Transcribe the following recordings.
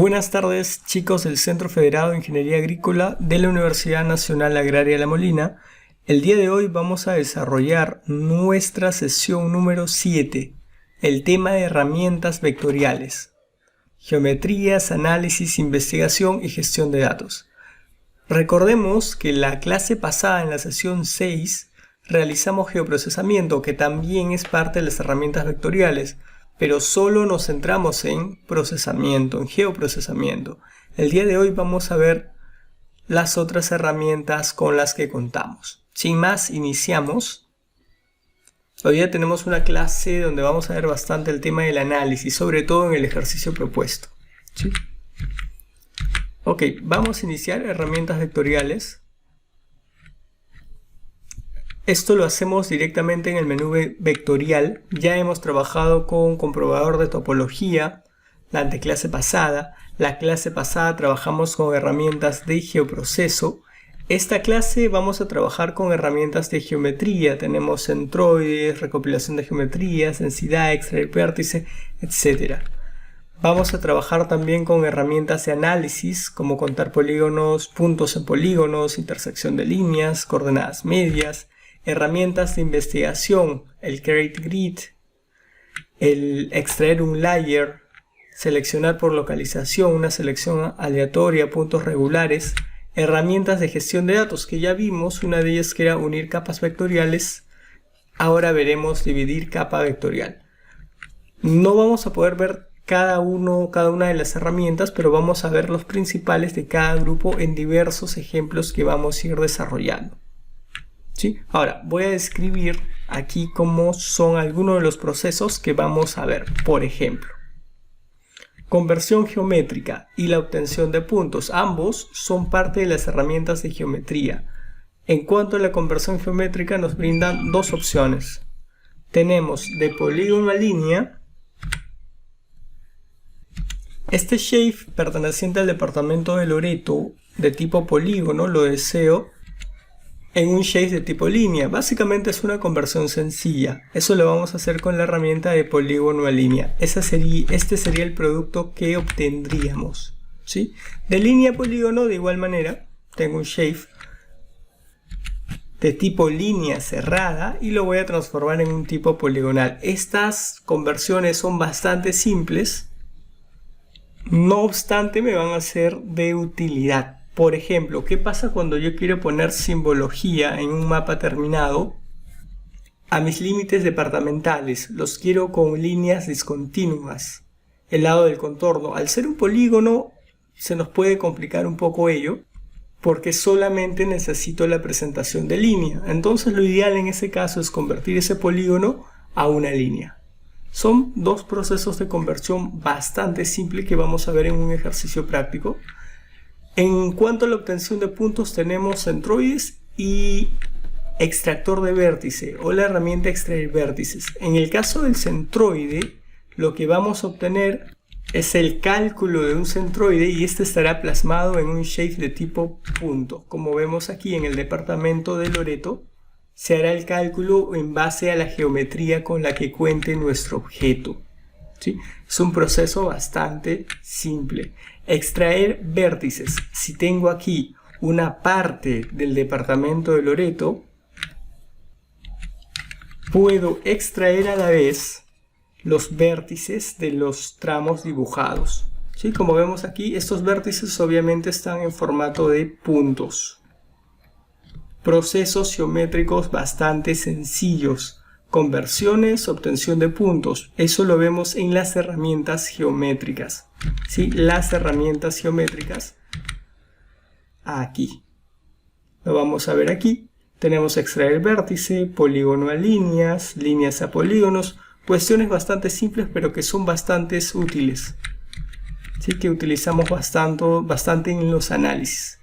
Buenas tardes, chicos del Centro Federado de Ingeniería Agrícola de la Universidad Nacional Agraria La Molina. El día de hoy vamos a desarrollar nuestra sesión número 7, el tema de herramientas vectoriales, geometrías, análisis, investigación y gestión de datos. Recordemos que la clase pasada, en la sesión 6, realizamos geoprocesamiento, que también es parte de las herramientas vectoriales, pero solo nos centramos en procesamiento, en geoprocesamiento. El día de hoy vamos a ver las otras herramientas con las que contamos. Sin más, iniciamos. Hoy día tenemos una clase donde vamos a ver bastante el tema del análisis, sobre todo en el ejercicio propuesto. ¿Sí? Ok, vamos a iniciar herramientas vectoriales. Esto lo hacemos directamente en el menú vectorial. Ya hemos trabajado con comprobador de topología la anteclase pasada. La clase pasada trabajamos con herramientas de geoproceso. Esta clase vamos a trabajar con herramientas de geometría. Tenemos centroides, recopilación de geometrías, densidad, extraer vértice, etc. Vamos a trabajar también con herramientas de análisis, como contar polígonos, puntos en polígonos, intersección de líneas, coordenadas medias. Herramientas de investigación, el Create Grid, el extraer un layer, seleccionar por localización, una selección aleatoria, puntos regulares. Herramientas de gestión de datos, que ya vimos, una de ellas que era unir capas vectoriales. Ahora veremos dividir capa vectorial. No vamos a poder ver cada una de las herramientas, pero vamos a ver los principales de cada grupo en diversos ejemplos que vamos a ir desarrollando. ¿Sí? Ahora voy a describir aquí cómo son algunos de los procesos que vamos a ver. Por ejemplo, conversión geométrica y la obtención de puntos. Ambos son parte de las herramientas de geometría. En cuanto a la conversión geométrica, nos brindan dos opciones. Tenemos de polígono a línea. Este shape perteneciente al departamento de Loreto, de tipo polígono, lo deseo en un shape de tipo línea. Básicamente es una conversión sencilla. Eso lo vamos a hacer con la herramienta de polígono a línea. Este sería el producto que obtendríamos, ¿sí? De línea a polígono, de igual manera, tengo un shape de tipo línea cerrada y lo voy a transformar en un tipo poligonal. Estas conversiones son bastante simples. No obstante, me van a ser de utilidad. Por ejemplo, ¿qué pasa cuando yo quiero poner simbología en un mapa terminado a mis límites departamentales? Los quiero con líneas discontinuas, el lado del contorno. Al ser un polígono, se nos puede complicar un poco ello, porque solamente necesito la presentación de línea. Entonces, lo ideal en ese caso es convertir ese polígono a una línea. Son dos procesos de conversión bastante simples que vamos a ver en un ejercicio práctico. En cuanto a la obtención de puntos, tenemos centroides y extractor de vértice o la herramienta extraer vértices. En el caso del centroide, lo que vamos a obtener es el cálculo de un centroide y este estará plasmado en un shape de tipo punto. Como vemos aquí en el departamento de Loreto, se hará el cálculo en base a la geometría con la que cuente nuestro objeto. ¿Sí? Es un proceso bastante simple. Extraer vértices. Si tengo aquí una parte del departamento de Loreto, puedo extraer a la vez los vértices de los tramos dibujados. ¿Sí? Como vemos aquí, estos vértices obviamente están en formato de puntos. Procesos geométricos bastante sencillos. Conversiones, obtención de puntos. Eso lo vemos en las herramientas geométricas. ¿Sí? Las herramientas geométricas. Aquí. Lo vamos a ver aquí. Tenemos extraer vértice, polígono a líneas, líneas a polígonos. Cuestiones bastante simples, pero que son bastante útiles. ¿Sí? Que utilizamos bastante en los análisis.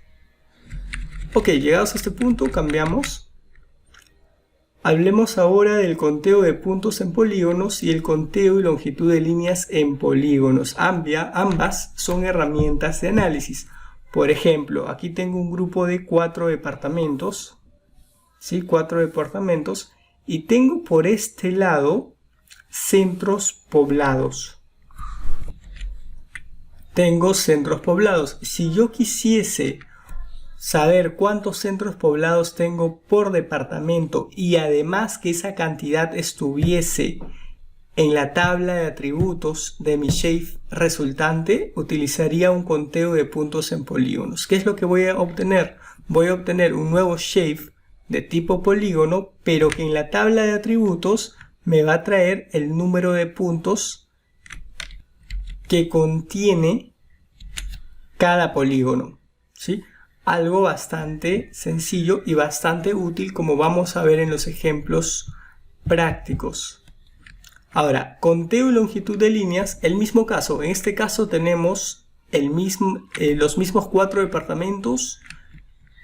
Ok, llegados a este punto, cambiamos. Hablemos ahora del conteo de puntos en polígonos y el conteo y longitud de líneas en polígonos. Ambas son herramientas de análisis. Por ejemplo, aquí tengo un grupo de 4 departamentos. ¿Sí? 4 departamentos. Y tengo por este lado centros poblados. tengo centros poblados. Si yo quisiese saber cuántos centros poblados tengo por departamento y además que esa cantidad estuviese en la tabla de atributos de mi shape resultante, utilizaría un conteo de puntos en polígonos. ¿Qué es lo que voy a obtener? Voy a obtener un nuevo shape de tipo polígono, pero que en la tabla de atributos me va a traer el número de puntos que contiene cada polígono, ¿sí? Algo bastante sencillo y bastante útil, como vamos a ver en los ejemplos prácticos. Ahora, conteo y longitud de líneas, el mismo caso. En este caso tenemos los mismos 4 departamentos,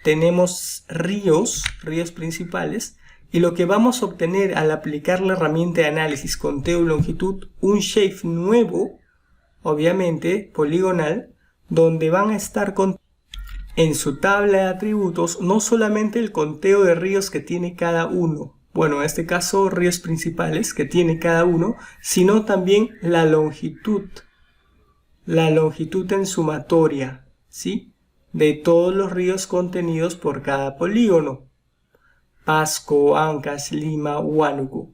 tenemos ríos principales, y lo que vamos a obtener al aplicar la herramienta de análisis conteo y longitud, un shape nuevo, obviamente poligonal, donde van a estar en su tabla de atributos no solamente el conteo de ríos que tiene cada uno, bueno, en este caso ríos principales que tiene cada uno, sino también la longitud en sumatoria, ¿sí? De todos los ríos contenidos por cada polígono. Pasco, Ancash, Lima, Huánuco.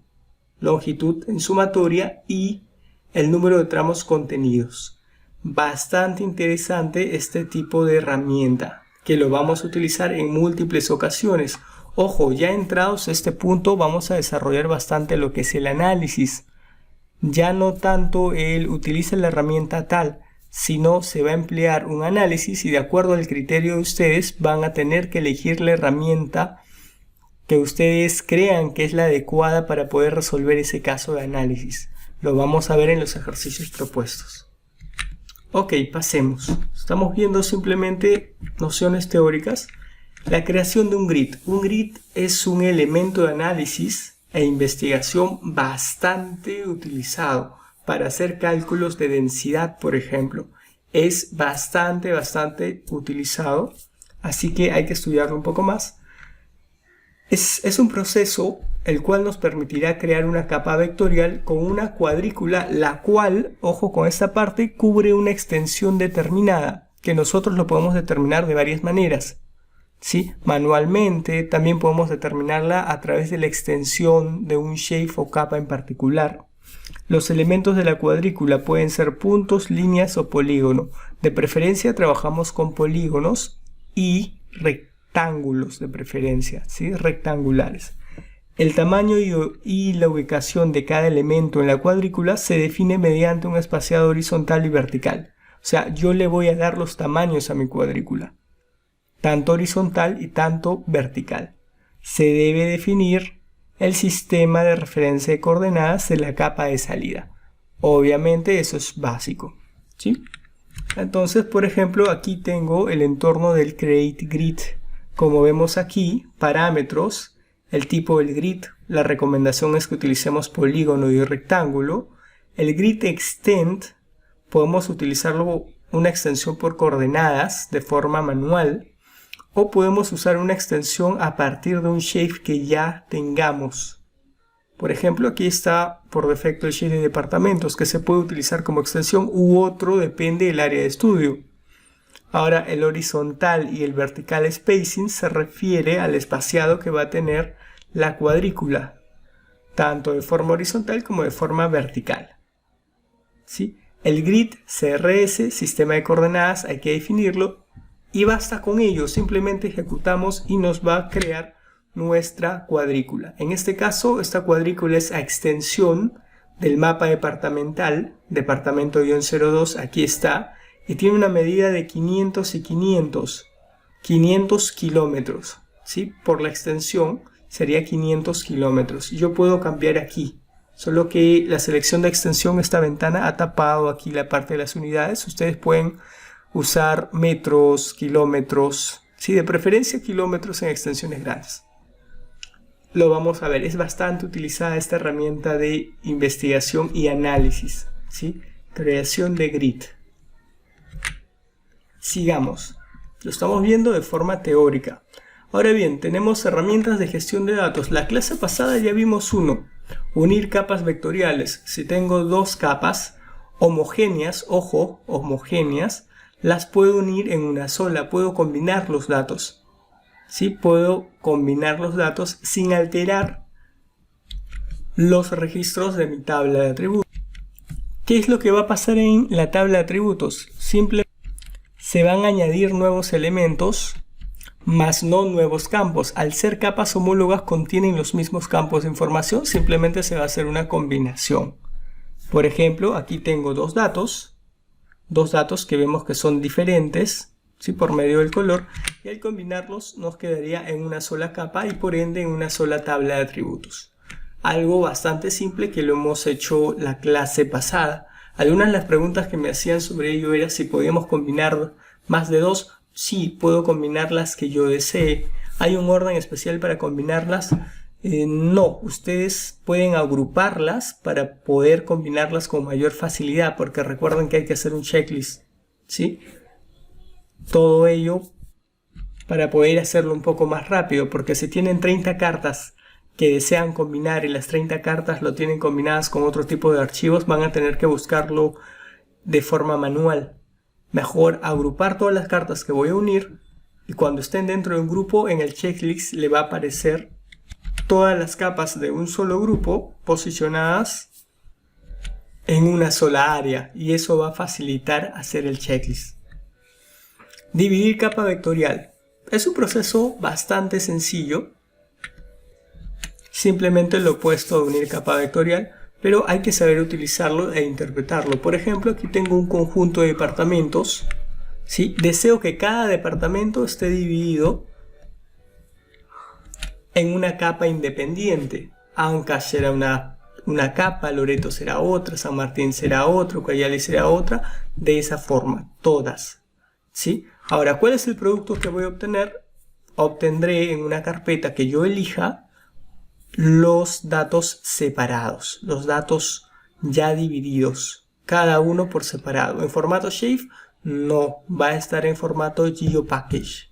Longitud en sumatoria y el número de tramos contenidos. Bastante interesante este tipo de herramienta, que lo vamos a utilizar en múltiples ocasiones. Ojo, ya entrados a este punto vamos a desarrollar bastante lo que es el análisis. Ya no tanto el utiliza la herramienta tal, sino se va a emplear un análisis y de acuerdo al criterio de ustedes van a tener que elegir la herramienta que ustedes crean que es la adecuada para poder resolver ese caso de análisis. Lo vamos a ver en los ejercicios propuestos. Ok, pasemos. Estamos viendo simplemente nociones teóricas. La creación de un grid. Un grid es un elemento de análisis e investigación bastante utilizado para hacer cálculos de densidad, por ejemplo. Es bastante utilizado, así que hay que estudiarlo un poco más. Es un proceso el cual nos permitirá crear una capa vectorial con una cuadrícula, la cual, ojo con esta parte, cubre una extensión determinada, que nosotros lo podemos determinar de varias maneras, ¿sí? Manualmente, también podemos determinarla a través de la extensión de un shape o capa en particular. Los elementos de la cuadrícula pueden ser puntos, líneas o polígono. De preferencia trabajamos con polígonos y rectángulos de preferencia, ¿sí? Rectangulares. El tamaño y la ubicación de cada elemento en la cuadrícula se define mediante un espaciado horizontal y vertical. O sea, yo le voy a dar los tamaños a mi cuadrícula, tanto horizontal y tanto vertical. Se debe definir el sistema de referencia de coordenadas de la capa de salida. Obviamente eso es básico, ¿sí? Entonces, por ejemplo, aquí tengo el entorno del Create Grid. Como vemos aquí, parámetros, el tipo del grid, la recomendación es que utilicemos polígono y rectángulo. El Grid Extend, podemos utilizarlo una extensión por coordenadas de forma manual, o podemos usar una extensión a partir de un shape que ya tengamos. Por ejemplo, aquí está por defecto el shape de departamentos, que se puede utilizar como extensión u otro, depende del área de estudio. Ahora, el horizontal y el vertical spacing se refiere al espaciado que va a tener la cuadrícula, tanto de forma horizontal como de forma vertical, ¿sí? El grid CRS, sistema de coordenadas, hay que definirlo y basta con ello, simplemente ejecutamos y nos va a crear nuestra cuadrícula. En este caso, esta cuadrícula es a extensión del mapa departamental, departamento-02, aquí está, y tiene una medida de 500 y 500 kilómetros, ¿sí? Por la extensión sería 500 kilómetros. Yo puedo cambiar aquí, solo que la selección de extensión, esta ventana ha tapado aquí la parte de las unidades. Ustedes pueden usar metros, kilómetros, ¿sí? De preferencia kilómetros en extensiones grandes. Lo vamos a ver, es bastante utilizada esta herramienta de investigación y análisis, ¿sí? Creación de grid. Sigamos, lo estamos viendo de forma teórica. Ahora bien, tenemos herramientas de gestión de datos. La clase pasada ya vimos unir capas vectoriales. Si tengo dos capas, homogéneas, ojo, homogéneas, las puedo unir en una sola, puedo combinar los datos. ¿Sí? Puedo combinar los datos sin alterar los registros de mi tabla de atributos. ¿Qué es lo que va a pasar en la tabla de atributos? Simplemente se van a añadir nuevos elementos, más no nuevos campos. Al ser capas homólogas contienen los mismos campos de información, simplemente se va a hacer una combinación. Por ejemplo, aquí tengo dos datos que vemos que son diferentes, ¿sí? Por medio del color, y al combinarlos nos quedaría en una sola capa y por ende en una sola tabla de atributos. Algo bastante simple que lo hemos hecho la clase pasada. Algunas de las preguntas que me hacían sobre ello era si podíamos combinar más de dos. Sí, puedo combinar las que yo desee. ¿Hay un orden especial para combinarlas? No, ustedes pueden agruparlas para poder combinarlas con mayor facilidad, porque recuerden que hay que hacer un checklist, ¿sí? Todo ello para poder hacerlo un poco más rápido, porque si tienen 30 cartas que desean combinar y las 30 cartas lo tienen combinadas con otro tipo de archivos, van a tener que buscarlo de forma manual. Mejor agrupar todas las cartas que voy a unir y cuando estén dentro de un grupo, en el checklist le va a aparecer todas las capas de un solo grupo posicionadas en una sola área y eso va a facilitar hacer el checklist. Dividir capa vectorial. Es un proceso bastante sencillo. Simplemente lo opuesto a unir capa vectorial, pero hay que saber utilizarlo e interpretarlo. Por ejemplo, aquí tengo un conjunto de departamentos, ¿sí? Deseo que cada departamento esté dividido en una capa independiente. Ancash será una capa, Loreto será otra, San Martín será otra, Ucayali será otra, de esa forma, todas, ¿sí? Ahora, ¿cuál es el producto que voy a obtener? Obtendré en una carpeta que yo elija los datos separados, los datos ya divididos, cada uno por separado. En formato Shape no, va a estar en formato GeoPackage.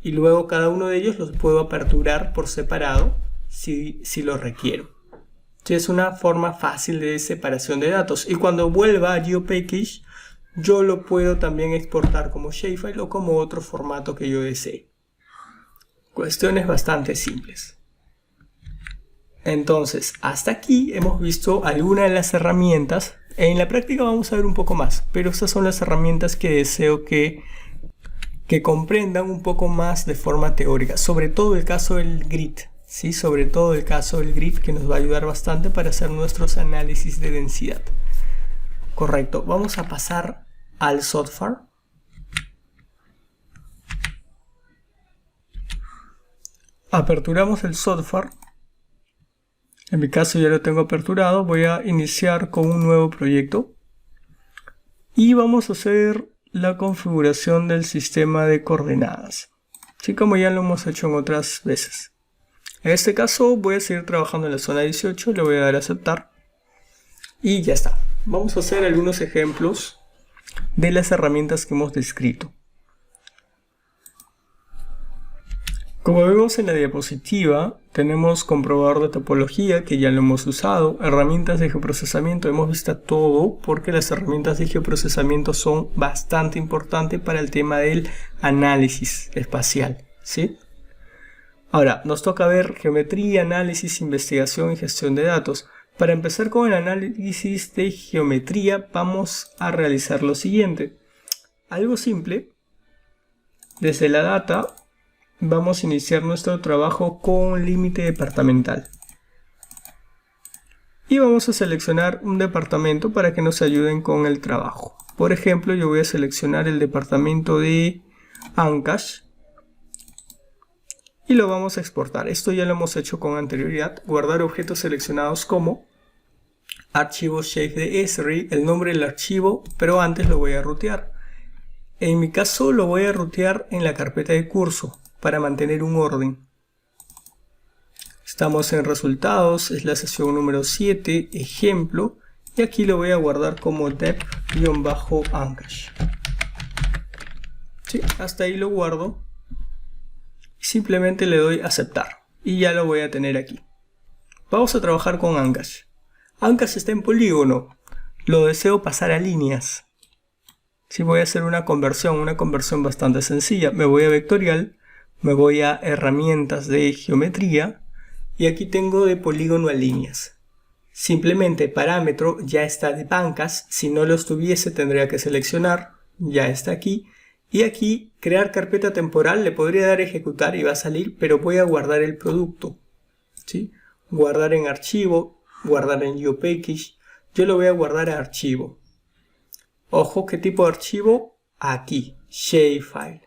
Y luego cada uno de ellos los puedo aperturar por separado si lo requiero. Entonces es una forma fácil de separación de datos. Y cuando vuelva a GeoPackage, yo lo puedo también exportar como shapefile o como otro formato que yo desee. Cuestiones bastante simples. Entonces, hasta aquí hemos visto algunas de las herramientas. En la práctica vamos a ver un poco más, pero estas son las herramientas que deseo que comprendan un poco más de forma teórica, sobre todo el caso del grid, ¿sí? Sobre todo el caso del grid, que nos va a ayudar bastante para hacer nuestros análisis de densidad. Correcto, vamos a pasar al software. Aperturamos el software. En mi caso ya lo tengo aperturado. Voy a iniciar con un nuevo proyecto. Y vamos a hacer la configuración del sistema de coordenadas, así como ya lo hemos hecho en otras veces. En este caso voy a seguir trabajando en la zona 18, le voy a dar a aceptar y ya está. Vamos a hacer algunos ejemplos de las herramientas que hemos descrito. Como vemos en la diapositiva, tenemos comprobador de topología, que ya lo hemos usado, herramientas de geoprocesamiento, hemos visto todo porque las herramientas de geoprocesamiento son bastante importantes para el tema del análisis espacial, ¿sí? Ahora, nos toca ver geometría, análisis, investigación y gestión de datos. Para empezar con el análisis de geometría, vamos a realizar lo siguiente. Algo simple, desde la data, vamos a iniciar nuestro trabajo con límite departamental. Y vamos a seleccionar un departamento para que nos ayuden con el trabajo. Por ejemplo, yo voy a seleccionar el departamento de Ancash. Y lo vamos a exportar. Esto ya lo hemos hecho con anterioridad. Guardar objetos seleccionados como archivo shape de Esri, el nombre del archivo, pero antes lo voy a rutear. En mi caso lo voy a rutear en la carpeta de curso, para mantener un orden. Estamos en resultados, es la sesión número 7, ejemplo, y aquí lo voy a guardar como dep-ancash. Sí, hasta ahí lo guardo. Simplemente le doy aceptar y ya lo voy a tener aquí. Vamos a trabajar con Ancash. Ancash está en polígono. lo deseo pasar a líneas. Si voy a hacer una conversión bastante sencilla. Me voy a vectorial, me voy a herramientas de geometría y aquí tengo de polígono a líneas. Simplemente parámetro ya está de bancas. Si no lo estuviese tendría que seleccionar, ya está aquí. Y aquí crear carpeta temporal, le podría dar ejecutar y va a salir, pero voy a guardar el producto, ¿sí? Guardar en archivo, guardar en GeoPackage. Yo lo voy a guardar a archivo. Ojo, ¿qué tipo de archivo? Aquí, shapefile.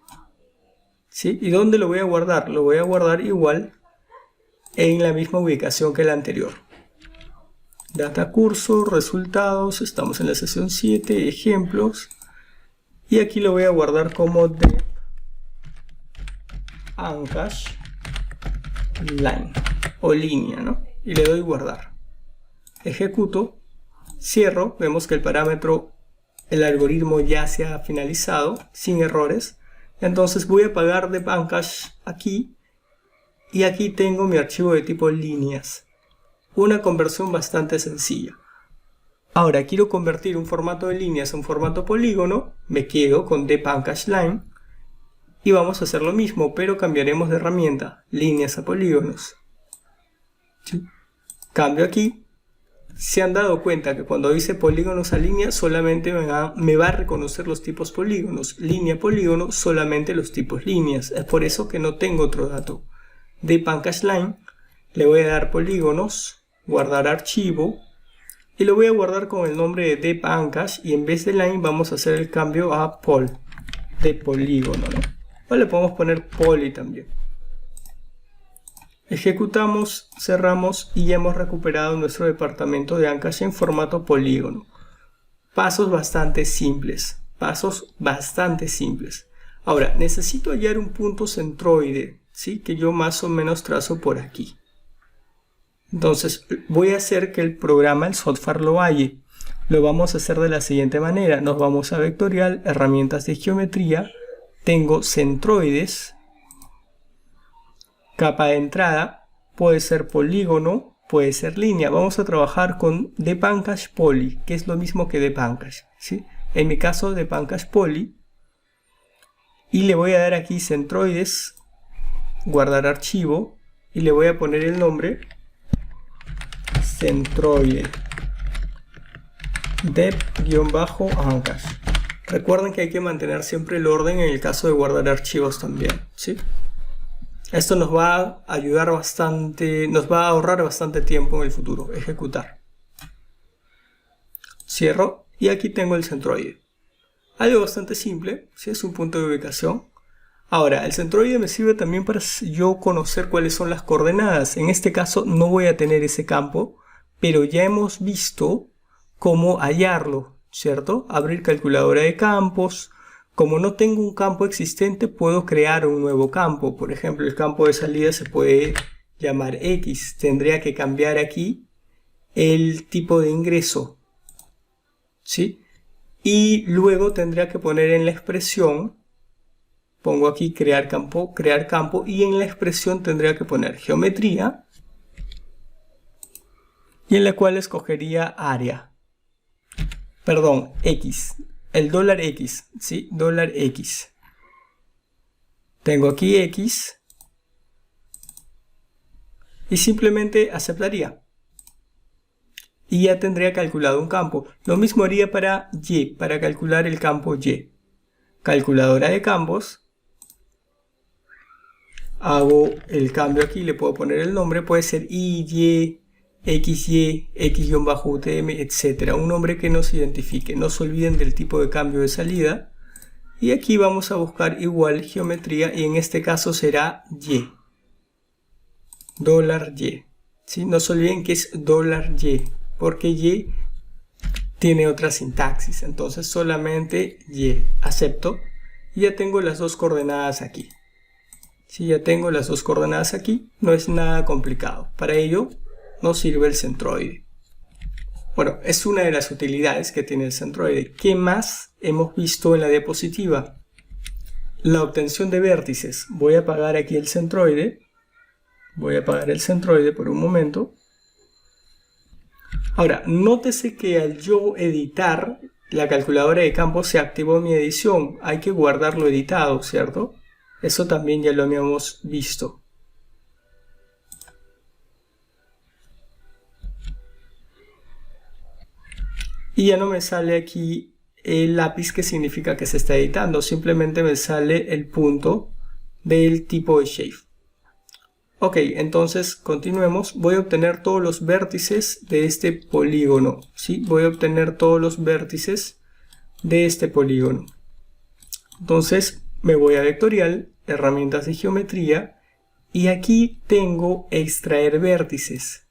¿Sí? ¿Y dónde lo voy a guardar? Lo voy a guardar igual en la misma ubicación que la anterior. Data cursor, resultados, estamos en la sesión 7, ejemplos. Y aquí lo voy a guardar como de Ancash line o línea, ¿no? Y le doy guardar. Ejecuto, cierro, vemos que el parámetro, el algoritmo ya se ha finalizado sin errores. Entonces voy a apagar de Ancash aquí y aquí tengo mi archivo de tipo líneas. Una conversión bastante sencilla. Ahora quiero convertir un formato de líneas a un formato polígono, me quedo con dep Ancash line y vamos a hacer lo mismo, pero cambiaremos de herramienta, líneas a polígonos. ¿Sí? Cambio aquí. Se han dado cuenta que cuando dice polígonos a línea solamente me va a reconocer los tipos polígonos, línea polígono solamente los tipos líneas. Es por eso que no tengo otro dato. Dep Ancash line, le voy a dar polígonos, guardar archivo y lo voy a guardar con el nombre de dep Ancash y en vez de line vamos a hacer el cambio a pol, de polígono, ¿no? O le podemos poner poly también. Ejecutamos, cerramos y ya hemos recuperado nuestro departamento de Ancash en formato polígono. Pasos bastante simples. Ahora, necesito hallar un punto centroide, ¿sí? Que yo más o menos trazo por aquí. Entonces, voy a hacer que el programa, el software, lo halle. Lo vamos a hacer de la siguiente manera. Nos vamos a vectorial, herramientas de geometría. Tengo centroides. Capa de entrada, puede ser polígono, puede ser línea. Vamos a trabajar con dep Ancash poly, que es lo mismo que dep Ancash, ¿sí? En mi caso, dep Ancash poly. Y le voy a dar aquí centroides, guardar archivo, y le voy a poner el nombre centroide dep-Ancash. Recuerden que hay que mantener siempre el orden en el caso de guardar archivos también, ¿sí? Esto nos va a ayudar bastante, nos va a ahorrar bastante tiempo en el futuro. Ejecutar. Cierro y aquí tengo el centroide. Algo bastante simple, ¿sí? Es un punto de ubicación. Ahora, el centroide me sirve también para yo conocer cuáles son las coordenadas. En este caso no voy a tener ese campo, pero ya hemos visto cómo hallarlo, ¿cierto? Abrir calculadora de campos. Como no tengo un campo existente, puedo crear un nuevo campo. Por ejemplo, el campo de salida se puede llamar X. Tendría que cambiar aquí el tipo de ingreso, ¿sí? Y luego tendría que poner en la expresión, pongo aquí crear campo, y en la expresión tendría que poner geometría, y en la cual escogería área. Perdón, X. El $X, ¿sí? $X. Tengo aquí X. Y simplemente aceptaría. Y ya tendría calculado un campo. Lo mismo haría para Y, para calcular el campo Y. Calculadora de campos. Hago el cambio aquí, le puedo poner el nombre. Puede ser Y, Y, XY, X-UTM, etc. Un nombre que nos identifique. No se olviden del tipo de cambio de salida. Y aquí vamos a buscar igual geometría y en este caso será Y. $Y. ¿Sí? No se olviden que es $Y, porque Y tiene otra sintaxis. Entonces solamente Y. Acepto. Y ya tengo las dos coordenadas aquí. Si ya tengo las dos coordenadas aquí, no es nada complicado. Para ello nos sirve el centroide. Bueno, es una de las utilidades que tiene el centroide. ¿Qué más hemos visto en la diapositiva? La obtención de vértices. Voy a apagar aquí el centroide. Voy a apagar el centroide por un momento. Ahora, nótese que al yo editar, la calculadora de campos se activó mi edición. Hay que guardarlo editado, ¿cierto? Eso también ya lo habíamos visto. Y ya no me sale aquí el lápiz que significa que se está editando. Simplemente me sale el punto del tipo de shape. Ok, entonces continuemos. Voy a obtener todos los vértices de este polígono. ¿Sí? Voy a obtener todos los vértices de este polígono. Entonces me voy a vectorial, herramientas de geometría, y aquí tengo extraer vértices.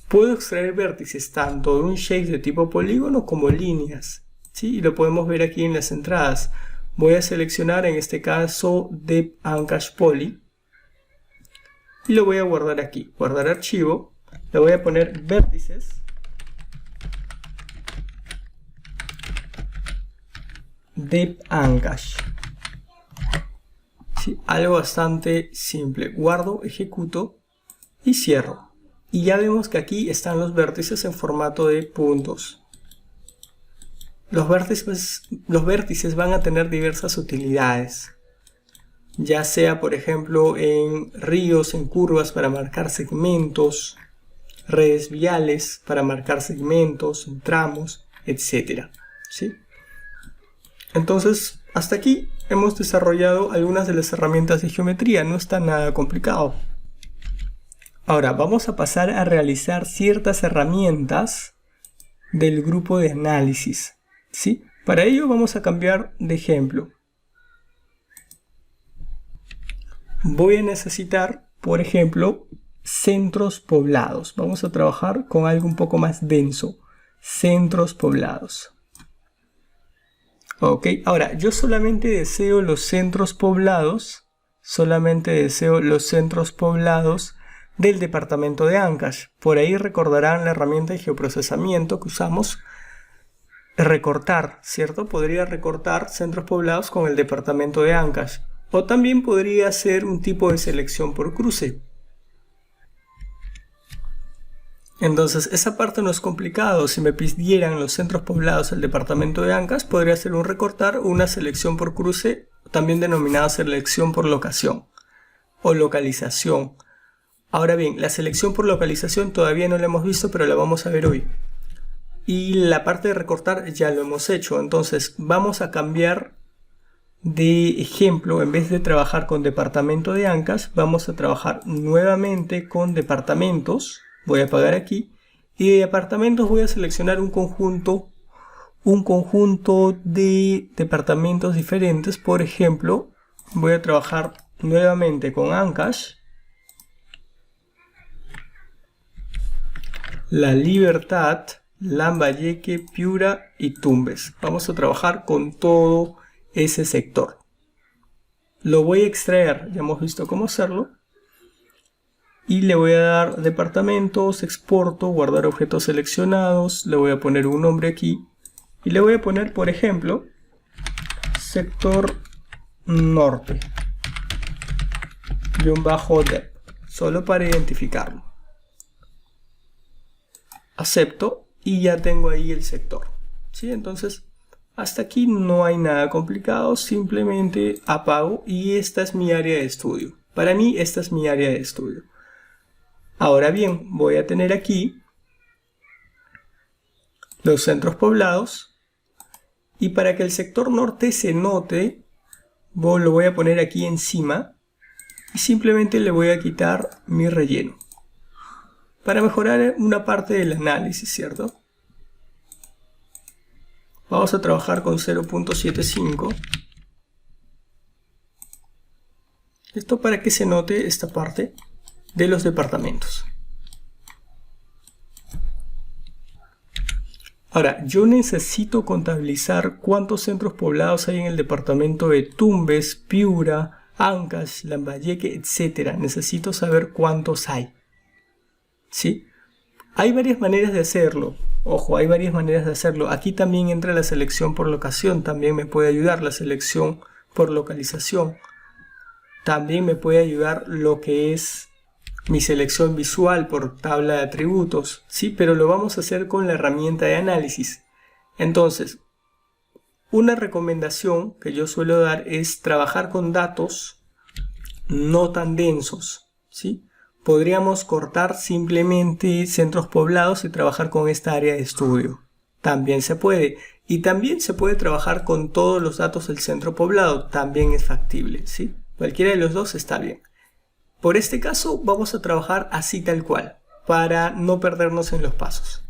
Puedo extraer vértices tanto de un shape de tipo polígono como líneas, ¿sí? Y lo podemos ver aquí en las entradas. Voy a seleccionar en este caso Depth Ancash Poly y lo voy a guardar aquí. Guardar archivo. Le voy a poner vértices Depth Ancash. ¿Sí? Algo bastante simple. Guardo, ejecuto y cierro. Y ya vemos que aquí están los vértices en formato de puntos. Los vértices van a tener diversas utilidades. Ya sea, por ejemplo, en ríos, en curvas para marcar segmentos, redes viales para marcar segmentos, en tramos, etc. ¿Sí? Entonces, hasta aquí hemos desarrollado algunas de las herramientas de geometría. No está nada complicado. Ahora vamos a pasar a realizar ciertas herramientas del grupo de análisis, ¿sí? Para ello vamos a cambiar de ejemplo. Voy a necesitar, por ejemplo, centros poblados. Vamos a trabajar con algo un poco más denso. Centros poblados. Ok, ahora yo solamente deseo los centros poblados. Del departamento de Ancash. Por ahí recordarán la herramienta de geoprocesamiento que usamos. Recortar, ¿cierto? Podría recortar centros poblados con el departamento de Ancash. O también podría ser un tipo de selección por cruce. Entonces, esa parte no es complicado. Si me pidieran los centros poblados del departamento de Ancash, podría ser un recortar o una selección por cruce, también denominada selección por locación o localización. Ahora bien, la selección por localización todavía no la hemos visto, pero la vamos a ver hoy. Y la parte de recortar ya lo hemos hecho. Entonces, vamos a cambiar de ejemplo. En vez de trabajar con departamento de Ancash, vamos a trabajar nuevamente con departamentos. Voy a apagar aquí. Y de departamentos voy a seleccionar un conjunto de departamentos diferentes. Por ejemplo, voy a trabajar nuevamente con Ancash, La Libertad, Lambayeque, Piura y Tumbes. Vamos a trabajar con todo ese sector. Lo voy a extraer, ya hemos visto cómo hacerlo. Y le voy a dar departamentos, exporto, guardar objetos seleccionados. Le voy a poner un nombre aquí. Y le voy a poner, por ejemplo, sector norte. _dep. Solo para identificarlo. Acepto y ya tengo ahí el sector. ¿Sí? Entonces, hasta aquí no hay nada complicado. Simplemente apago y esta es mi área de estudio. Para mí, esta es mi área de estudio. Ahora bien, voy a tener aquí los centros poblados. Y para que el sector norte se note, lo voy a poner aquí encima. Y simplemente le voy a quitar mi relleno. Para mejorar una parte del análisis, ¿cierto? Vamos a trabajar con 0.75. Esto para que se note esta parte de los departamentos. Ahora, yo necesito contabilizar cuántos centros poblados hay en el departamento de Tumbes, Piura, Ancash, Lambayeque, etc. Necesito saber cuántos hay. ¿Sí? Hay varias maneras de hacerlo. Ojo, hay varias maneras de hacerlo. Aquí también entra la selección por locación. También me puede ayudar la selección por localización. También me puede ayudar lo que es mi selección visual por tabla de atributos, ¿sí? Pero lo vamos a hacer con la herramienta de análisis. Entonces, una recomendación que yo suelo dar es trabajar con datos no tan densos, ¿sí? Podríamos cortar simplemente centros poblados y trabajar con esta área de estudio. También se puede. Y también se puede trabajar con todos los datos del centro poblado. También es factible, ¿sí? Cualquiera de los dos está bien. Por este caso vamos a trabajar así tal cual, para no perdernos en los pasos.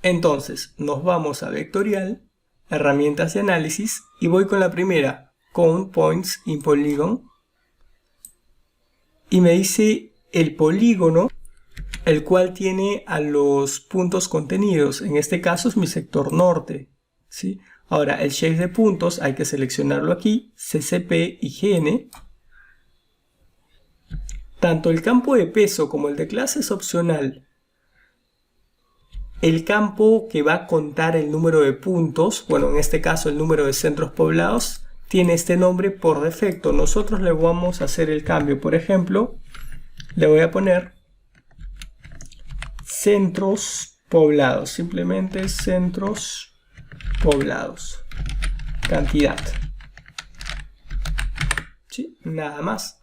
Entonces, nos vamos a vectorial, herramientas de análisis, y voy con la primera, Count Points in Polygon. Y me dice el polígono, el cual tiene a los puntos contenidos. En este caso es mi sector norte, ¿sí? Ahora, el shape de puntos hay que seleccionarlo aquí, CCP y GN. Tanto el campo de peso como el de clase es opcional. El campo que va a contar el número de puntos, bueno, en este caso el número de centros poblados, tiene este nombre por defecto. Nosotros le vamos a hacer el cambio. Por ejemplo, le voy a poner centros poblados. Simplemente centros poblados. Cantidad. ¿Sí? Nada más.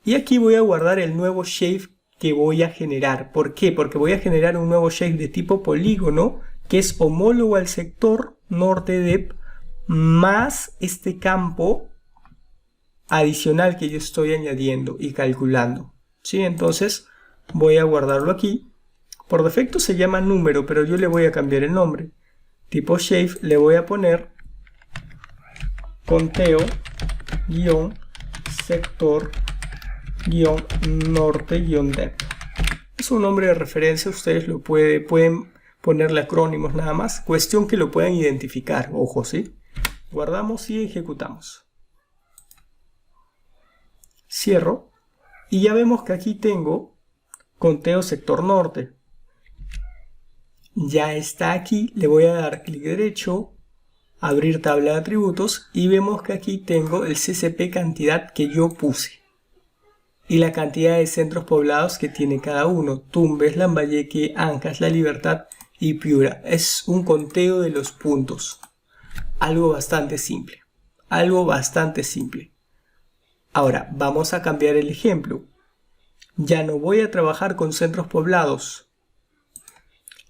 Y aquí voy a guardar el nuevo shape que voy a generar. ¿Por qué? Porque voy a generar un nuevo shape de tipo polígono que es homólogo al sector norte dep más este campo adicional que yo estoy añadiendo y calculando, ¿sí? Entonces voy a guardarlo aquí. Por defecto se llama número, pero yo le voy a cambiar el nombre. Tipo shape le voy a poner conteo sector norte dep. Es un nombre de referencia, ustedes lo pueden ponerle acrónimos nada más, cuestión que lo puedan identificar, ojo, ¿sí? Guardamos y ejecutamos. Cierro y ya vemos que aquí tengo conteo sector norte. Ya está aquí, le voy a dar clic derecho, abrir tabla de atributos y vemos que aquí tengo el CCP cantidad que yo puse y la cantidad de centros poblados que tiene cada uno: Tumbes, Lambayeque, Ancash, La Libertad y Piura. Es un conteo de los puntos. Algo bastante simple. Algo bastante simple. Ahora, vamos a cambiar el ejemplo. Ya no voy a trabajar con centros poblados.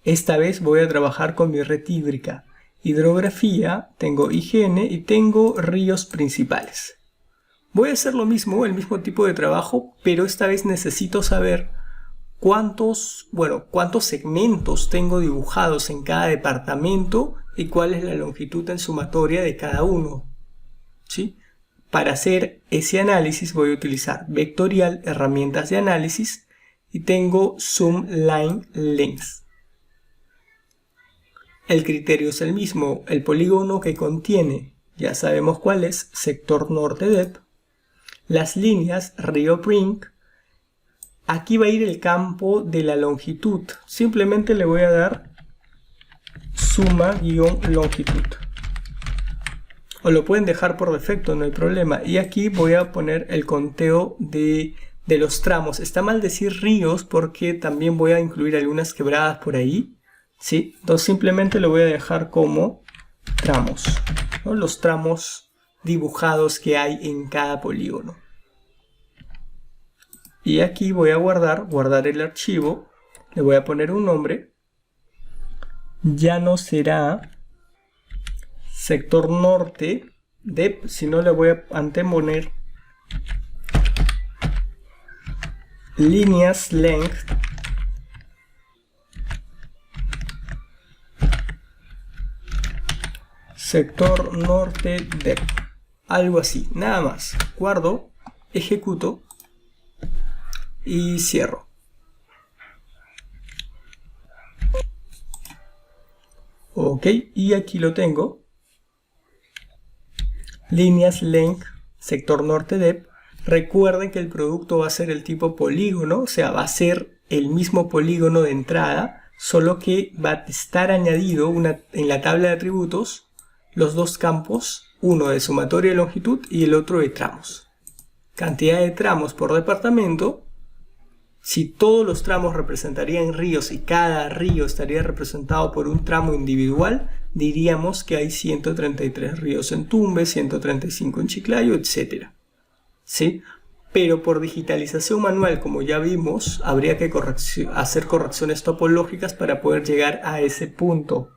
Esta vez voy a trabajar con mi red hídrica. Hidrografía, tengo IGN y tengo ríos principales. Voy a hacer lo mismo, el mismo tipo de trabajo, pero esta vez necesito saber cuántos segmentos tengo dibujados en cada departamento y cuál es la longitud en sumatoria de cada uno, ¿sí? Para hacer ese análisis voy a utilizar vectorial, herramientas de análisis, y tengo Zoom Line Length. El criterio es el mismo, el polígono que contiene, ya sabemos cuál es, sector norte dep, las líneas río brink. Aquí va a ir el campo de la longitud, simplemente le voy a dar suma-longitud, o lo pueden dejar por defecto, no hay problema. Y aquí voy a poner el conteo de los tramos. Está mal decir ríos porque también voy a incluir algunas quebradas por ahí, ¿sí? Entonces simplemente lo voy a dejar como tramos, ¿no? Los tramos dibujados que hay en cada polígono. Y aquí voy a guardar el archivo, le voy a poner un nombre. Ya no será sector norte dep, sino le voy a anteponer líneas length sector norte dep, algo así, nada más. Guardo, ejecuto y cierro. Ok, y aquí lo tengo. Líneas length sector norte dep. Recuerden que el producto va a ser el tipo polígono, o sea, va a ser el mismo polígono de entrada, solo que va a estar añadido en la tabla de atributos los dos campos, uno de sumatoria de longitud y el otro de tramos. Cantidad de tramos por departamento Si todos los tramos representarían ríos y cada río estaría representado por un tramo individual, diríamos que hay 133 ríos en Tumbes, 135 en Chiclayo, etc. ¿Sí? Pero por digitalización manual, como ya vimos, habría que hacer correcciones topológicas para poder llegar a ese punto.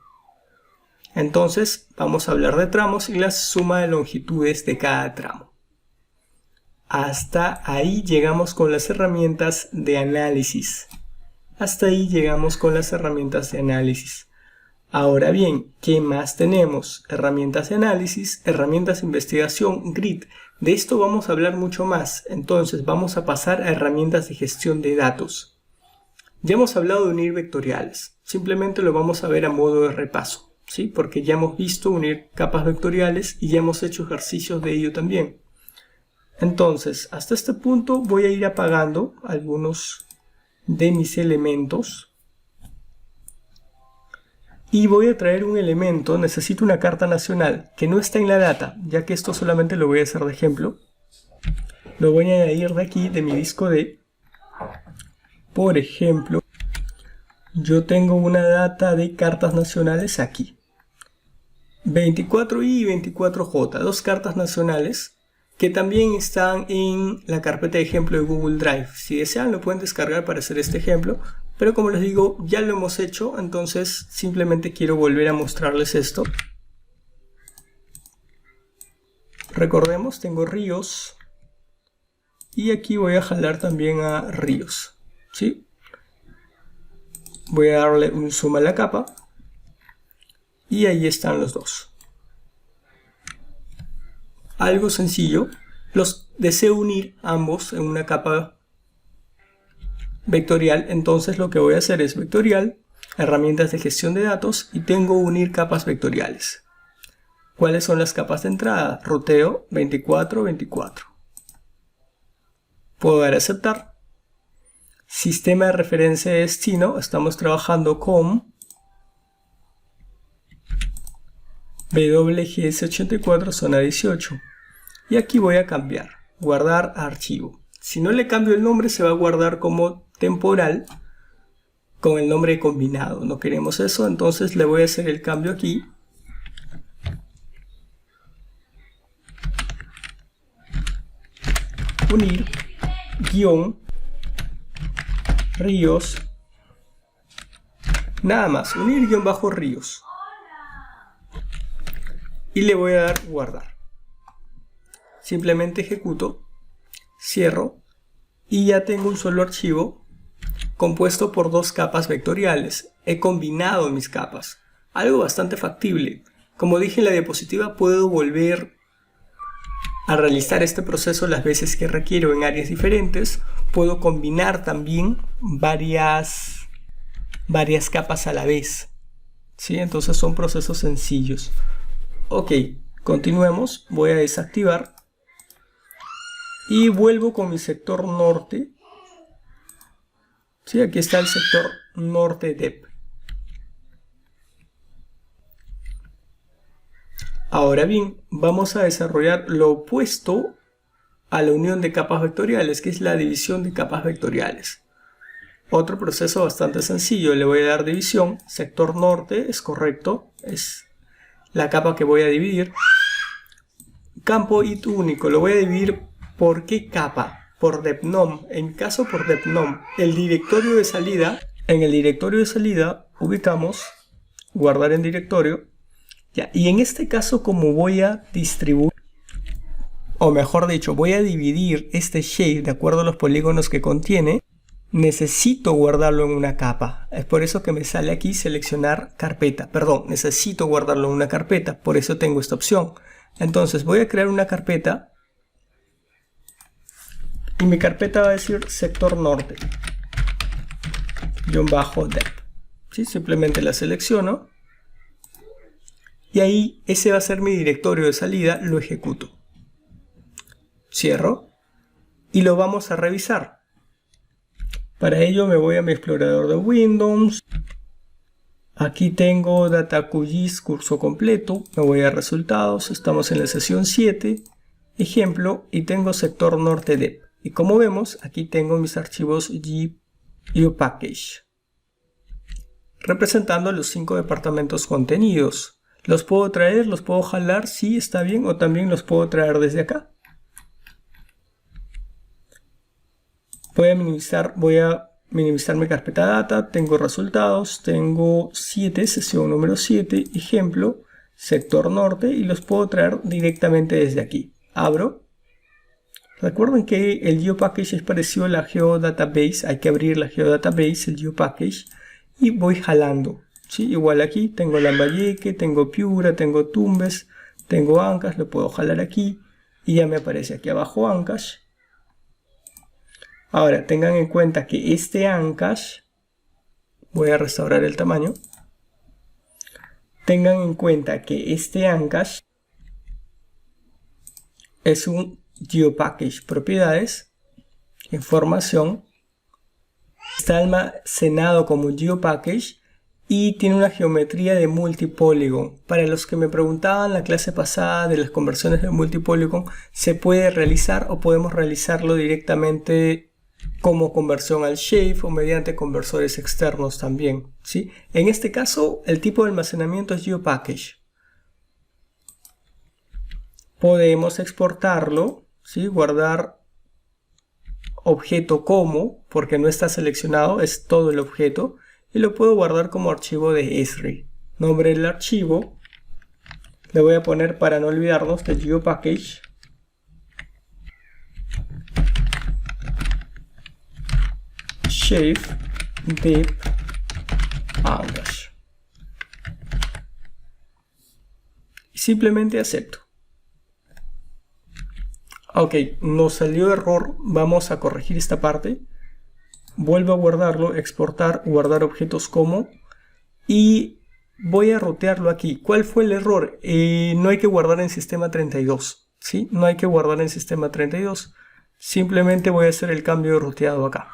Entonces, vamos a hablar de tramos y la suma de longitudes de cada tramo. Hasta ahí llegamos con las herramientas de análisis. Ahora bien, ¿qué más tenemos? Herramientas de análisis, herramientas de investigación, grid. De esto vamos a hablar mucho más. Entonces vamos a pasar a herramientas de gestión de datos. Ya hemos hablado de unir vectoriales. Simplemente lo vamos a ver a modo de repaso, ¿sí? Porque ya hemos visto unir capas vectoriales y ya hemos hecho ejercicios de ello también. Entonces, hasta este punto voy a ir apagando algunos de mis elementos. Y voy a traer un elemento, necesito una carta nacional, que no está en la data, ya que esto solamente lo voy a hacer de ejemplo. Lo voy a añadir de aquí, de mi disco D. Por ejemplo, yo tengo una data de cartas nacionales aquí. 24i y 24j, dos cartas nacionales, que también están en la carpeta de ejemplo de Google Drive. Si desean lo pueden descargar para hacer este ejemplo, pero como les digo, ya lo hemos hecho, entonces simplemente quiero volver a mostrarles esto. Recordemos, tengo ríos, y aquí voy a jalar también a ríos, ¿sí? Voy a darle un zoom a la capa, y ahí están los dos. Algo sencillo, los deseo unir ambos en una capa vectorial, entonces lo que voy a hacer es vectorial, herramientas de gestión de datos y tengo unir capas vectoriales. ¿Cuáles son las capas de entrada? Ruteo 24, 24. Puedo dar a aceptar. Sistema de referencia de destino, estamos trabajando con WGS84 zona 18 y aquí voy a cambiar, guardar archivo. Si no le cambio el nombre se va a guardar como temporal con el nombre combinado, no queremos eso, entonces le voy a hacer el cambio aquí. Unir guión ríos, nada más, unir guión bajo ríos. Y le voy a dar guardar. Simplemente ejecuto, cierro y ya tengo un solo archivo compuesto por dos capas vectoriales. He combinado mis capas, algo bastante factible. Como dije en la diapositiva, puedo volver a realizar este proceso las veces que requiero en áreas diferentes. Puedo combinar también varias capas a la vez, ¿sí? Entonces son procesos sencillos. Ok, continuemos, voy a desactivar y vuelvo con mi sector norte. Sí, aquí está el sector norte DEP. Ahora bien, vamos a desarrollar lo opuesto a la unión de capas vectoriales, que es la división de capas vectoriales. Otro proceso bastante sencillo, le voy a dar división, sector norte, es correcto, es la capa que voy a dividir. Campo id único, lo voy a dividir ¿por qué capa? Por depnom, en caso por depnom. El directorio de salida, en el directorio de salida ubicamos guardar en directorio. Ya, y en este caso como voy a distribuir, o mejor dicho, voy a dividir este shape de acuerdo a los polígonos que contiene, necesito guardarlo en una capa. Es por eso que me sale aquí seleccionar carpeta. Perdón, necesito guardarlo en una carpeta. Por eso tengo esta opción. Entonces voy a crear una carpeta. Y mi carpeta va a decir sector norte. _dep. ¿Sí? Simplemente la selecciono. Y ahí ese va a ser mi directorio de salida. Lo ejecuto. Cierro. Y lo vamos a revisar. Para ello me voy a mi explorador de Windows. Aquí tengo DataQGIS curso completo. Me voy a resultados. Estamos en la sesión 7. Ejemplo. Y tengo sector norte DEP. Y como vemos, aquí tengo mis archivos GeoPackage, representando los 5 departamentos contenidos. ¿Los puedo traer? ¿Los puedo jalar? Sí, está bien. O también los puedo traer desde acá. Voy a minimizar mi carpeta data. Tengo resultados. Tengo 7, sesión número 7, ejemplo, sector norte. Y los puedo traer directamente desde aquí. Abro. Recuerden que el GeoPackage es parecido a la GeoDatabase. Hay que abrir la GeoDatabase, el GeoPackage. Y voy jalando. ¿Sí? Igual aquí tengo Lambayeque, tengo Piura, tengo Tumbes, tengo Ancash, lo puedo jalar aquí y ya me aparece aquí abajo Ancash. Ahora tengan en cuenta que este Ancash, voy a restaurar el tamaño, tengan en cuenta que este Ancash es un GeoPackage, propiedades, información, está almacenado como GeoPackage y tiene una geometría de multipóligon. Para los que me preguntaban la clase pasada de las conversiones de multipóligon, se puede realizar o podemos realizarlo directamente como conversión al Shape o mediante conversores externos también, ¿sí? En este caso, el tipo de almacenamiento es GeoPackage. Podemos exportarlo, ¿sí? Guardar objeto como, porque no está seleccionado, es todo el objeto. Y lo puedo guardar como archivo de Esri. Nombre del archivo. Le voy a poner, para no olvidarnos, de GeoPackage. Shape Deep Ancash. Y simplemente acepto. Ok, nos salió error. Vamos a corregir esta parte. Vuelvo a guardarlo, exportar, guardar objetos como, y voy a rotearlo aquí. ¿Cuál fue el error? No hay que guardar en sistema 32, ¿sí? No hay que guardar en sistema 32. Simplemente voy a hacer el cambio de roteado acá.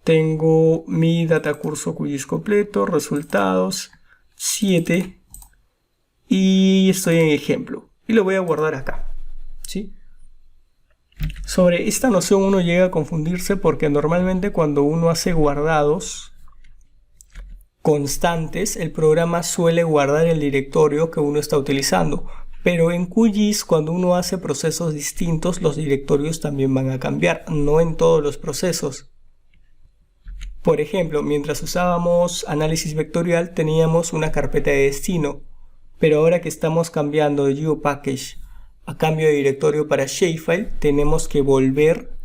Tengo mi data curso QGIS completo, resultados, 7, y estoy en ejemplo. Y lo voy a guardar acá, ¿sí? Sobre esta noción uno llega a confundirse porque normalmente cuando uno hace guardados constantes, el programa suele guardar el directorio que uno está utilizando. Pero en QGIS, cuando uno hace procesos distintos, los directorios también van a cambiar, no en todos los procesos. Por ejemplo, mientras usábamos análisis vectorial teníamos una carpeta de destino, pero ahora que estamos cambiando de GeoPackage a cambio de directorio para Shapefile, tenemos que volver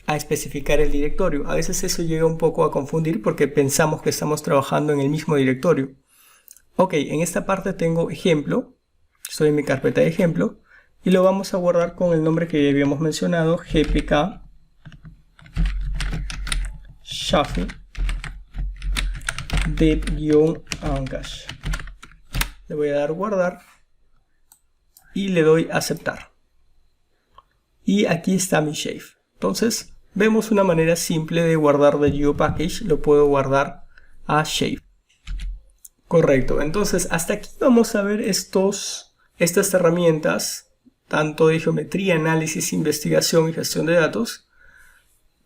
a especificar el directorio. A veces eso llega un poco a confundir porque pensamos que estamos trabajando en el mismo directorio. Ok, en esta parte tengo ejemplo, estoy en mi carpeta de ejemplo, y lo vamos a guardar con el nombre que ya habíamos mencionado, GPK Shape Deep-Ancash. Le voy a dar guardar y le doy aceptar. Y aquí está mi shape. Entonces vemos una manera simple de guardar de GeoPackage. Lo puedo guardar a shape. Correcto. Entonces hasta aquí vamos a ver estas herramientas, tanto de geometría, análisis, investigación y gestión de datos.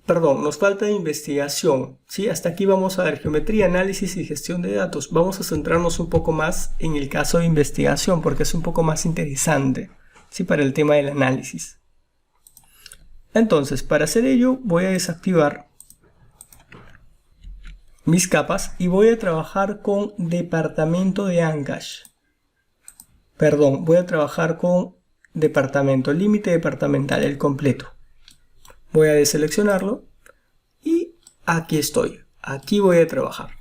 Perdón, nos falta investigación, ¿sí? Hasta aquí vamos a ver geometría, análisis y gestión de datos. Vamos a centrarnos un poco más en el caso de investigación porque es un poco más interesante, ¿sí? Para el tema del análisis. Entonces, para hacer ello voy a desactivar mis capas y voy a trabajar con departamento de Ancash. Perdón, voy a trabajar con departamento, límite departamental, el completo. Voy a deseleccionarlo y aquí estoy. Aquí voy a trabajar.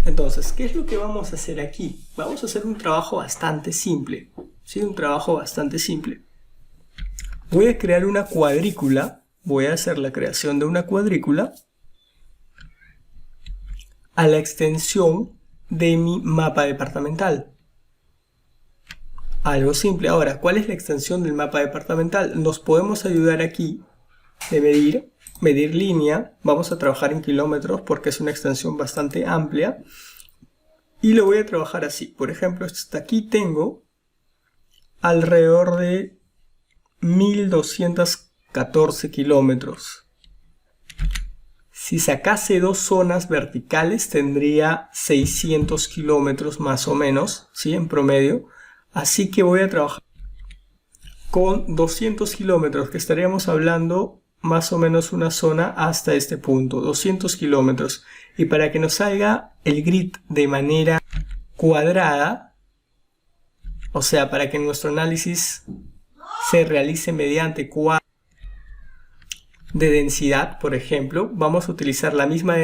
Entonces, ¿qué es lo que vamos a hacer aquí? Vamos a hacer un trabajo bastante simple. ¿Sí? Un trabajo bastante simple. Voy a crear una cuadrícula. Voy a hacer la creación de una cuadrícula a la extensión de mi mapa departamental. Algo simple. Ahora, ¿cuál es la extensión del mapa departamental? Nos podemos ayudar aquí de medir línea. Vamos a trabajar en kilómetros porque es una extensión bastante amplia y lo voy a trabajar así. Por ejemplo, hasta aquí tengo alrededor de 1214 kilómetros. Si sacase dos zonas verticales tendría 600 kilómetros más o menos, ¿sí? En promedio. Así que voy a trabajar con 200 kilómetros, que estaríamos hablando más o menos una zona hasta este punto, 200 kilómetros. Y para que nos salga el grid de manera cuadrada, o sea, para que nuestro análisis se realice mediante cuadros de densidad, por ejemplo, vamos a utilizar la misma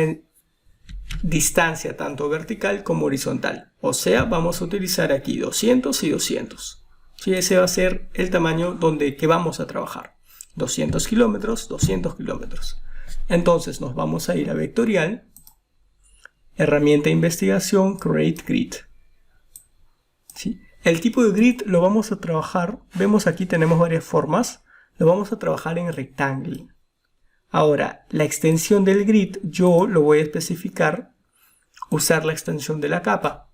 distancia tanto vertical como horizontal. O sea, vamos a utilizar aquí 200 y 200. ¿Sí? Ese va a ser el tamaño que vamos a trabajar. 200 kilómetros, 200 kilómetros. Entonces nos vamos a ir a vectorial, herramienta de investigación, create grid. ¿Sí? El tipo de grid lo vamos a trabajar, vemos aquí tenemos varias formas, lo vamos a trabajar en rectangle. Ahora, la extensión del grid yo lo voy a especificar, usar la extensión de la capa.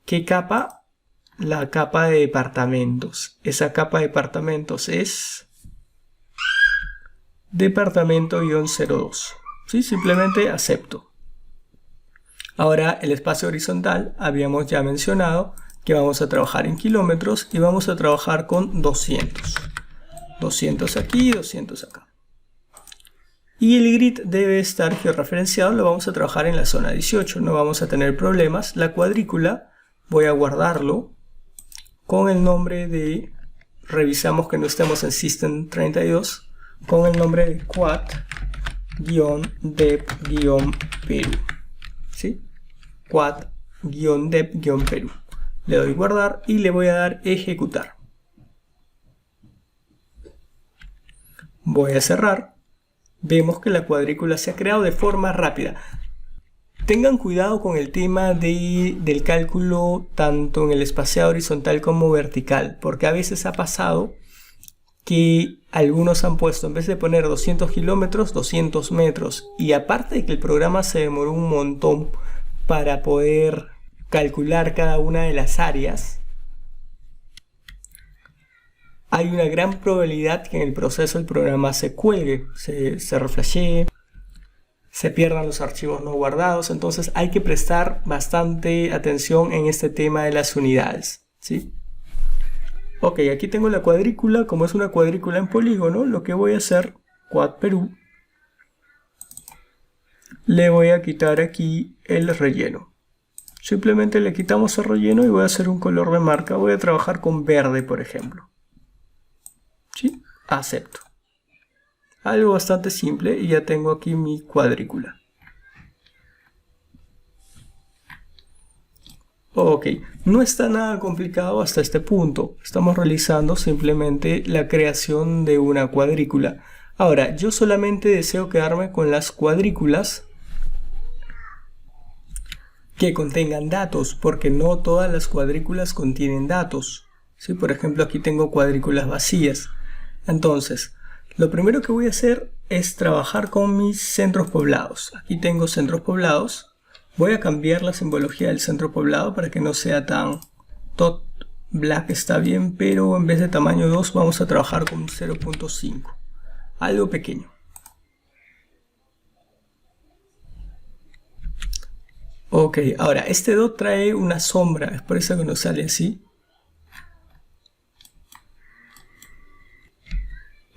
¿Qué capa? La capa de departamentos. Esa capa de departamentos es departamento-02. ¿Sí? Simplemente acepto. Ahora el espacio horizontal habíamos ya mencionado que vamos a trabajar en kilómetros y vamos a trabajar con 200. 200 aquí y 200 acá. Y el grid debe estar georreferenciado, lo vamos a trabajar en la zona 18, no vamos a tener problemas. La cuadrícula voy a guardarlo con el nombre de, revisamos que no estemos en System 32, con el nombre de quad-dep-perú. ¿Sí? Quad-dep-perú. Le doy guardar y le voy a dar ejecutar. Voy a cerrar. Vemos que la cuadrícula se ha creado de forma rápida. Tengan cuidado con el tema del cálculo tanto en el espaciado horizontal como vertical, porque a veces ha pasado que algunos han puesto, en vez de poner 200 kilómetros, 200 metros. Y aparte de que el programa se demoró un montón para poder calcular cada una de las áreas, hay una gran probabilidad que en el proceso el programa se cuelgue, se reflashee, se pierdan los archivos no guardados. Entonces hay que prestar bastante atención en este tema de las unidades, ¿sí? Ok, aquí tengo la cuadrícula. Como es una cuadrícula en polígono, lo que voy a hacer, Quad Perú, le voy a quitar aquí el relleno. Simplemente le quitamos el relleno y voy a hacer un color de marca. Voy a trabajar con verde, por ejemplo. ¿Sí? Acepto. Algo bastante simple y ya tengo aquí mi cuadrícula. Ok, no está nada complicado hasta este punto. Estamos realizando simplemente la creación de una cuadrícula. Ahora, yo solamente deseo quedarme con las cuadrículas que contengan datos, porque no todas las cuadrículas contienen datos. ¿Sí? Por ejemplo, aquí tengo cuadrículas vacías. Entonces, lo primero que voy a hacer es trabajar con mis centros poblados. Aquí tengo centros poblados. Voy a cambiar la simbología del centro poblado para que no sea tan tot black, está bien, pero en vez de tamaño 2 vamos a trabajar con 0.5. Algo pequeño. Ok, ahora este dot trae una sombra, es por eso que nos sale así.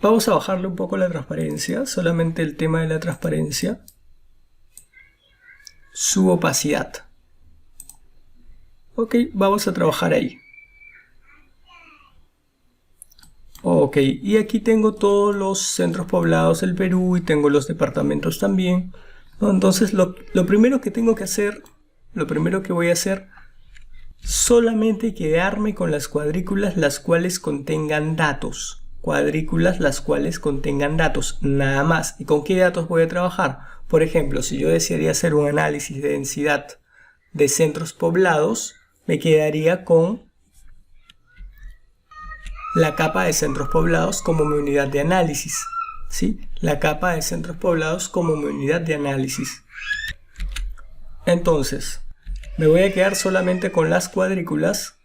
Vamos a bajarle un poco la transparencia, solamente el tema de la transparencia. Su opacidad. Ok, vamos a trabajar ahí. Ok, y aquí tengo todos los centros poblados del Perú y tengo los departamentos también, ¿no? Entonces lo primero que tengo que hacer, lo primero que voy a hacer, solamente quedarme con las cuadrículas las cuales contengan datos. Cuadrículas las cuales contengan datos, nada más. ¿Y con qué datos voy a trabajar? Por ejemplo, si yo desearía hacer un análisis de densidad de centros poblados, me quedaría con la capa de centros poblados como mi unidad de análisis. ¿Sí? La capa de centros poblados como mi unidad de análisis. Entonces, me voy a quedar solamente con las cuadrículas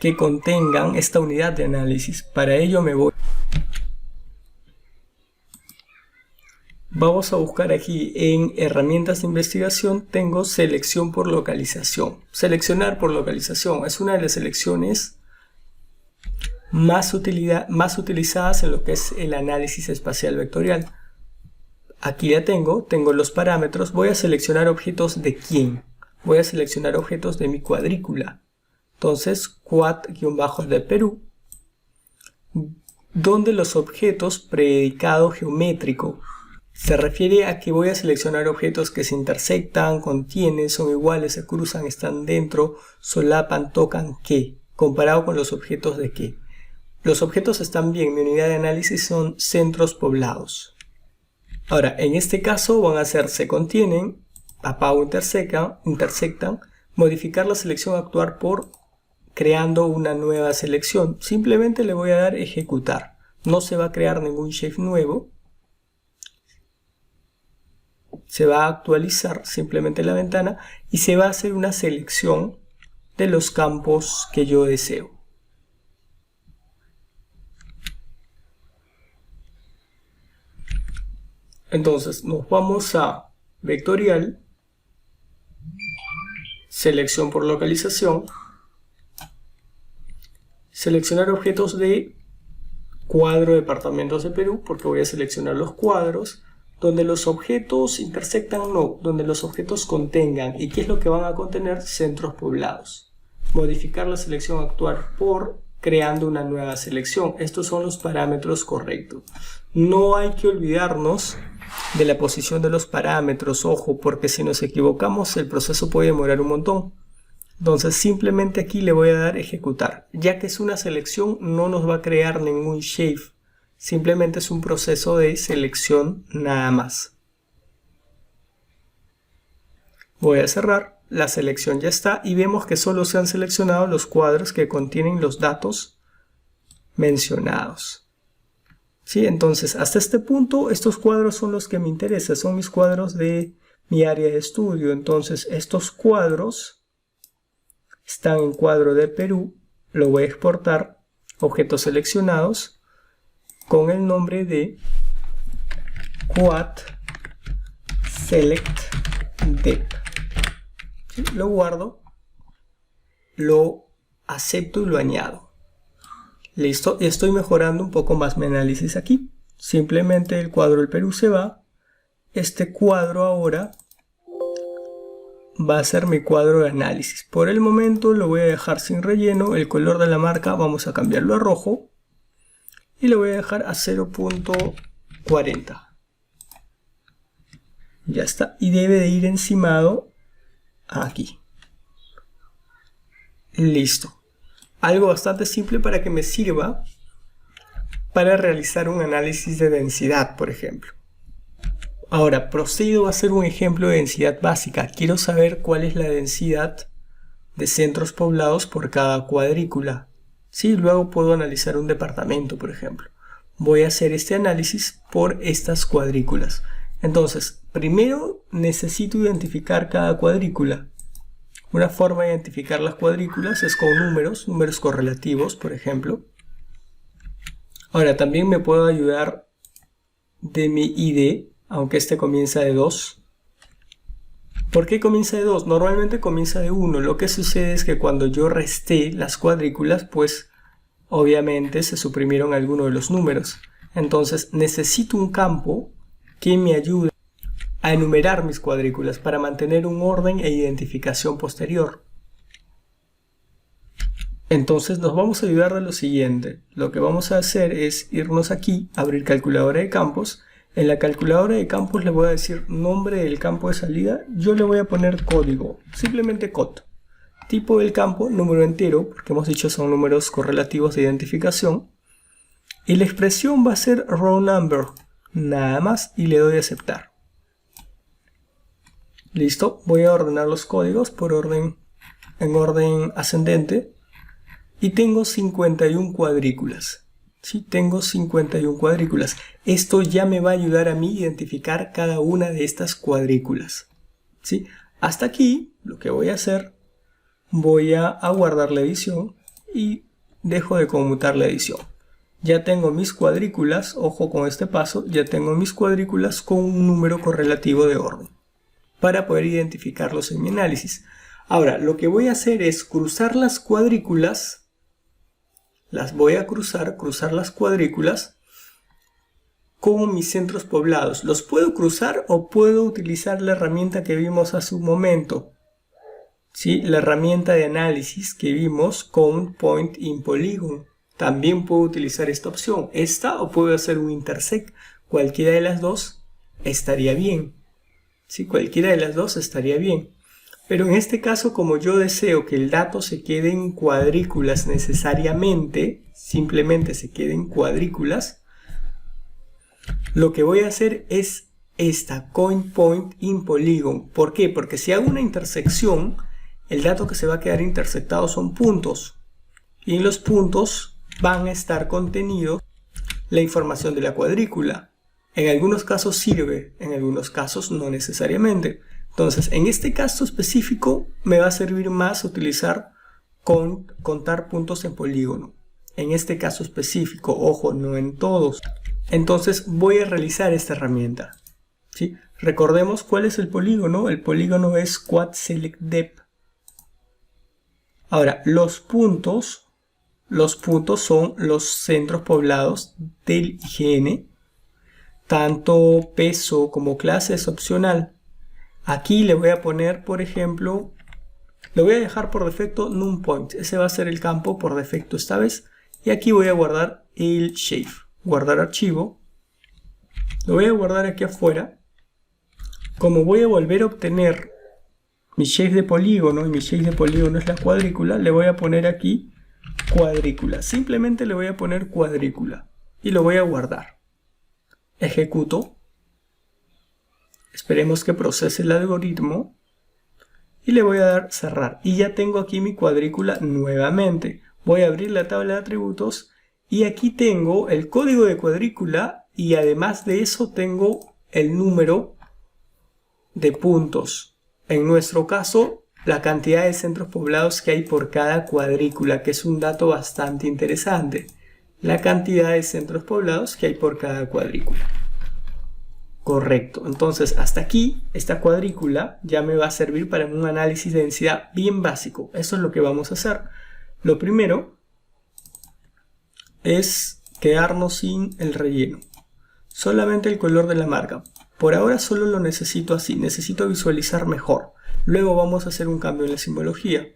que contengan esta unidad de análisis. Para ello me Vamos a buscar aquí en herramientas de investigación, tengo selección por localización. Seleccionar por localización es una de las selecciones más utilizadas en lo que es el análisis espacial vectorial. Aquí ya tengo los parámetros. Voy a seleccionar objetos de quién. Voy a seleccionar objetos de mi cuadrícula. Entonces, quad-de Perú, donde los objetos predicado geométrico se refiere a que voy a seleccionar objetos que se intersectan, contienen, son iguales, se cruzan, están dentro, solapan, tocan, ¿qué? Comparado con los objetos de qué. Los objetos están bien, mi unidad de análisis son centros poblados. Ahora, en este caso van a ser se contienen, apau intersectan, modificar la selección, actuar por creando una nueva selección. Simplemente le voy a dar ejecutar. No se va a crear ningún shape nuevo. Se va a actualizar simplemente la ventana y se va a hacer una selección de los campos que yo deseo. Entonces nos vamos a vectorial, selección por localización, seleccionar objetos de cuadro departamentos de Perú, porque voy a seleccionar los cuadros. Donde los objetos intersectan, no, donde los objetos contengan. ¿Y qué es lo que van a contener? Centros poblados. Modificar la selección, actuar por, creando una nueva selección. Estos son los parámetros correctos. No hay que olvidarnos de la posición de los parámetros, ojo, porque si nos equivocamos el proceso puede demorar un montón. Entonces simplemente aquí le voy a dar ejecutar. Ya que es una selección, no nos va a crear ningún shape. Simplemente es un proceso de selección nada más. Voy a cerrar, la selección ya está y vemos que solo se han seleccionado los cuadros que contienen los datos mencionados. ¿Sí? Entonces, hasta este punto, estos cuadros son los que me interesan, son mis cuadros de mi área de estudio. Entonces, estos cuadros están en cuadro de Perú, lo voy a exportar, objetos seleccionados, con el nombre de quad select dep. ¿Sí? Lo guardo, lo acepto y lo añado. Listo, y estoy mejorando un poco más mi análisis aquí. Simplemente el cuadro del Perú se va. Este cuadro ahora va a ser mi cuadro de análisis. Por el momento lo voy a dejar sin relleno. El color de la marca vamos a cambiarlo a rojo. Y lo voy a dejar a 0.40. Ya está. Y debe de ir encimado aquí. Listo. Algo bastante simple para que me sirva para realizar un análisis de densidad, por ejemplo. Ahora, procedo a hacer un ejemplo de densidad básica. Quiero saber cuál es la densidad de centros poblados por cada cuadrícula. Sí, luego puedo analizar un departamento, por ejemplo. Voy a hacer este análisis por estas cuadrículas. Entonces, primero necesito identificar cada cuadrícula. Una forma de identificar las cuadrículas es con números correlativos, por ejemplo. Ahora, también me puedo ayudar de mi ID, aunque este comienza de 2. ¿Por qué comienza de 2? Normalmente comienza de 1. Lo que sucede es que cuando yo resté las cuadrículas, pues obviamente se suprimieron algunos de los números. Entonces necesito un campo que me ayude a enumerar mis cuadrículas para mantener un orden e identificación posterior. Entonces nos vamos a ayudar de lo siguiente. Lo que vamos a hacer es irnos aquí, abrir calculadora de campos. En la calculadora de campos le voy a decir nombre del campo de salida. Yo le voy a poner código, simplemente cod. Tipo del campo, número entero, porque hemos dicho son números correlativos de identificación. Y la expresión va a ser row number, nada más, y le doy a aceptar. Listo, voy a ordenar los códigos por en orden ascendente. Y tengo 51 cuadrículas. Sí, tengo 51 cuadrículas. Esto ya me va a ayudar a mí a identificar cada una de estas cuadrículas. ¿Sí? Hasta aquí, lo que voy a hacer, voy a guardar la edición y dejo de conmutar la edición. Ya tengo mis cuadrículas, ojo con este paso, ya tengo mis cuadrículas con un número correlativo de orden para poder identificarlos en mi análisis. Ahora, lo que voy a hacer es cruzar las cuadrículas, las voy a cruzar las cuadrículas con mis centros poblados. Los puedo cruzar o puedo utilizar la herramienta que vimos hace un momento. ¿Sí? La herramienta de análisis que vimos con Point in Polygon. También puedo utilizar esta opción. Esta o puedo hacer un intersect. Cualquiera de las dos estaría bien. ¿Sí? Cualquiera de las dos estaría bien. Pero en este caso, como yo deseo que el dato se quede en cuadrículas necesariamente, simplemente se quede en cuadrículas, lo que voy a hacer es esta Coin Point in Polygon. ¿Por qué? Porque si hago una intersección, el dato que se va a quedar intersectado son puntos. Y en los puntos van a estar contenidos la información de la cuadrícula. En algunos casos sirve, en algunos casos no necesariamente. Entonces, en este caso específico me va a servir más utilizar contar puntos en polígono. En este caso específico, ojo, no en todos. Entonces voy a realizar esta herramienta. ¿Sí? Recordemos cuál es el polígono. El polígono es Quad Select Depth. Ahora, los puntos son los centros poblados del IGN. Tanto peso como clase es opcional. Aquí le voy a poner, por ejemplo, le voy a dejar por defecto NumPoint. Ese va a ser el campo por defecto esta vez. Y aquí voy a guardar el shape. Guardar archivo. Lo voy a guardar aquí afuera. Como voy a volver a obtener mi shape de polígono, y mi shape de polígono es la cuadrícula, le voy a poner aquí cuadrícula. Simplemente le voy a poner cuadrícula. Y lo voy a guardar. Ejecuto. Esperemos que procese el algoritmo. Y le voy a dar cerrar. Y ya tengo aquí mi cuadrícula nuevamente. Voy a abrir la tabla de atributos. Y aquí tengo el código de cuadrícula. Y además de eso tengo el número de puntos. En nuestro caso, la cantidad de centros poblados que hay por cada cuadrícula, que es un dato bastante interesante. La cantidad de centros poblados que hay por cada cuadrícula. Correcto. Entonces, hasta aquí, esta cuadrícula ya me va a servir para un análisis de densidad bien básico. Eso es lo que vamos a hacer. Lo primero es quedarnos sin el relleno. Solamente el color de la marca. Por ahora solo lo necesito así. Necesito visualizar mejor. Luego vamos a hacer un cambio en la simbología.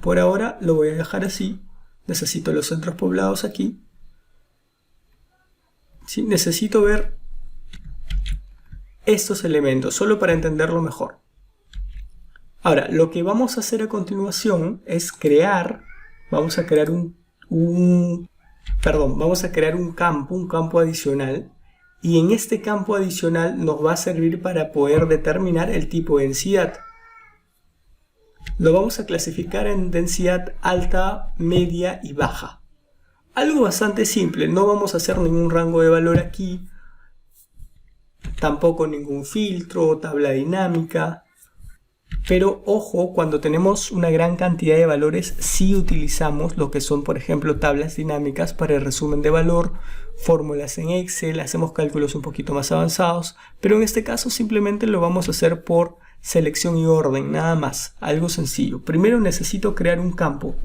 Por ahora lo voy a dejar así. Necesito los centros poblados aquí. ¿Sí? Necesito ver estos elementos, solo para entenderlo mejor. Ahora, lo que vamos a hacer a continuación es vamos a crear un campo adicional, y en este campo adicional nos va a servir para poder determinar el tipo de densidad. Lo vamos a clasificar en densidad alta, media y baja. Algo bastante simple, no vamos a hacer ningún rango de valor aquí, tampoco ningún filtro, tabla dinámica. Pero ojo, cuando tenemos una gran cantidad de valores, sí utilizamos lo que son, por ejemplo, tablas dinámicas para el resumen de valor, fórmulas en Excel, hacemos cálculos un poquito más avanzados, pero en este caso simplemente lo vamos a hacer por selección y orden, nada más, algo sencillo. Primero necesito crear un campo.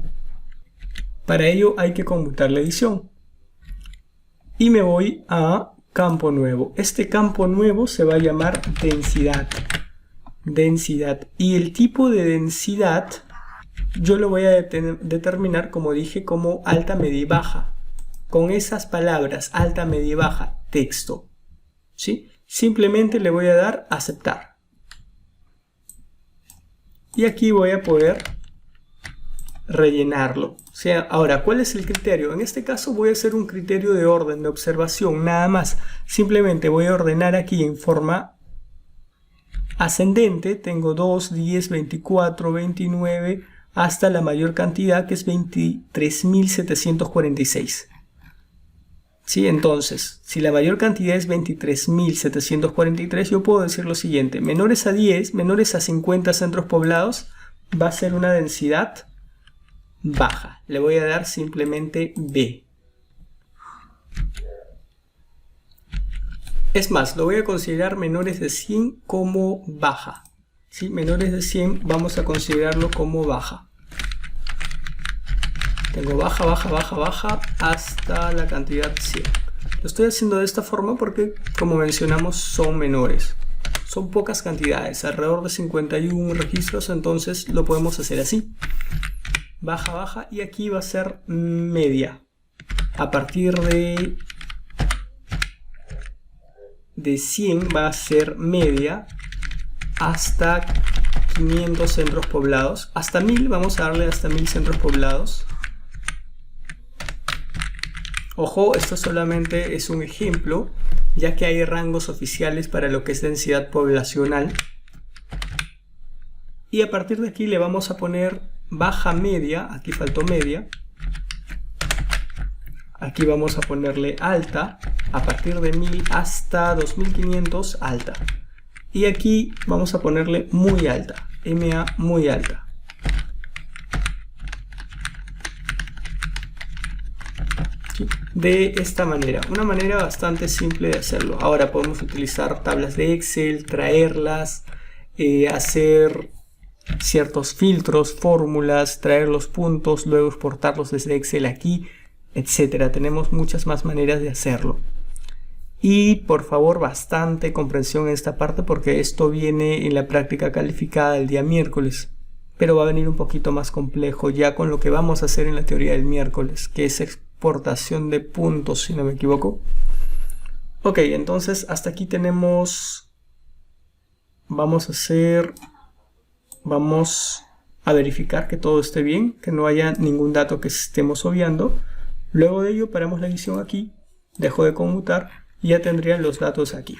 Para ello hay que conmutar la edición. Y me voy a campo nuevo. Este campo nuevo se va a llamar densidad. Y el tipo de densidad yo lo voy a determinar, como dije, como alta, media y baja. Con esas palabras, alta, media y baja, texto. ¿Sí? Simplemente le voy a dar aceptar. Y aquí voy a poder rellenarlo. Ahora, ¿cuál es el criterio? En este caso voy a hacer un criterio de orden, de observación, nada más. Simplemente voy a ordenar aquí en forma ascendente. Tengo 2, 10, 24, 29, hasta la mayor cantidad, que es 23.746. ¿Sí? Entonces, si la mayor cantidad es 23.743, yo puedo decir lo siguiente: menores a 10, menores a 50 centros poblados, va a ser una densidad baja. Le voy a dar simplemente B. Es más, lo voy a considerar menores de 100 como baja. ¿Sí? Menores de 100 vamos a considerarlo como baja. Tengo baja, baja, baja, baja hasta la cantidad 100. Lo estoy haciendo de esta forma porque, como mencionamos, son menores. Son pocas cantidades, alrededor de 51 registros, entonces lo podemos hacer así. Baja, baja, y aquí va a ser media. A partir de 100 va a ser media hasta 500 centros poblados. Hasta 1000, vamos a darle hasta 1000 centros poblados. Ojo, esto solamente es un ejemplo, ya que hay rangos oficiales para lo que es densidad poblacional. Y a partir de aquí le vamos a poner baja, media, aquí faltó media. Aquí vamos a ponerle alta, a partir de 1000 hasta 2500, alta. Y aquí vamos a ponerle muy alta, MA muy alta. De esta manera, una manera bastante simple de hacerlo. Ahora podemos utilizar tablas de Excel, traerlas, hacer ciertos filtros, fórmulas, traer los puntos, luego exportarlos desde Excel aquí, etcétera. Tenemos muchas más maneras de hacerlo. Y por favor, bastante comprensión en esta parte porque esto viene en la práctica calificada el día miércoles. Pero va a venir un poquito más complejo ya con lo que vamos a hacer en la teoría del miércoles, que es exportación de puntos, si no me equivoco. Ok, entonces hasta aquí tenemos... Vamos a verificar que todo esté bien, que no haya ningún dato que estemos obviando. Luego de ello paramos la edición aquí, dejo de conmutar y ya tendrían los datos aquí.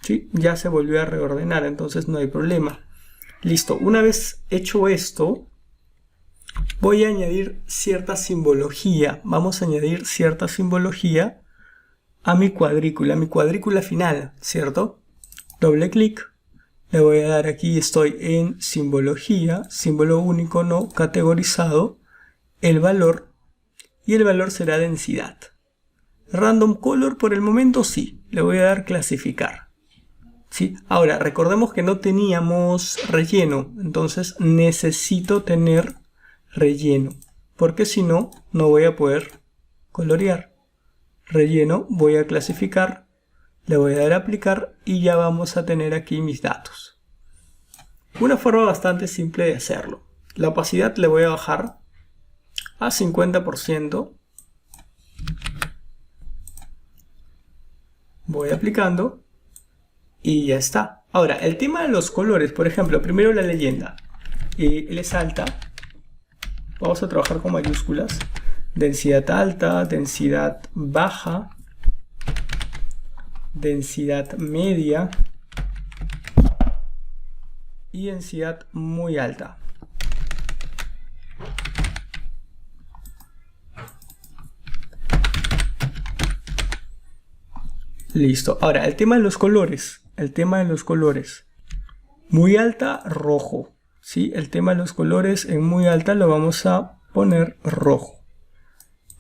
¿Sí? Ya se volvió a reordenar, entonces no hay problema. Listo, una vez hecho esto, voy a añadir cierta simbología. Vamos a añadir cierta simbología a mi cuadrícula final, ¿cierto? Doble clic, le voy a dar aquí, estoy en simbología, símbolo único no categorizado, el valor, y el valor será densidad. Random color por el momento sí, le voy a dar clasificar. ¿Sí? Ahora, recordemos que no teníamos relleno, entonces necesito tener relleno, porque si no, no voy a poder colorear. Relleno, voy a clasificar, le voy a dar a aplicar y ya vamos a tener aquí mis datos. Una forma bastante simple de hacerlo. La opacidad le voy a bajar a 50%. Voy aplicando y ya está. Ahora, el tema de los colores, por ejemplo, primero la leyenda. Él es alta. Vamos a trabajar con mayúsculas. Densidad alta, densidad baja, densidad media y densidad muy alta. Listo. Ahora, el tema de los colores. Muy alta, rojo. ¿Sí? El tema de los colores en muy alta lo vamos a poner rojo.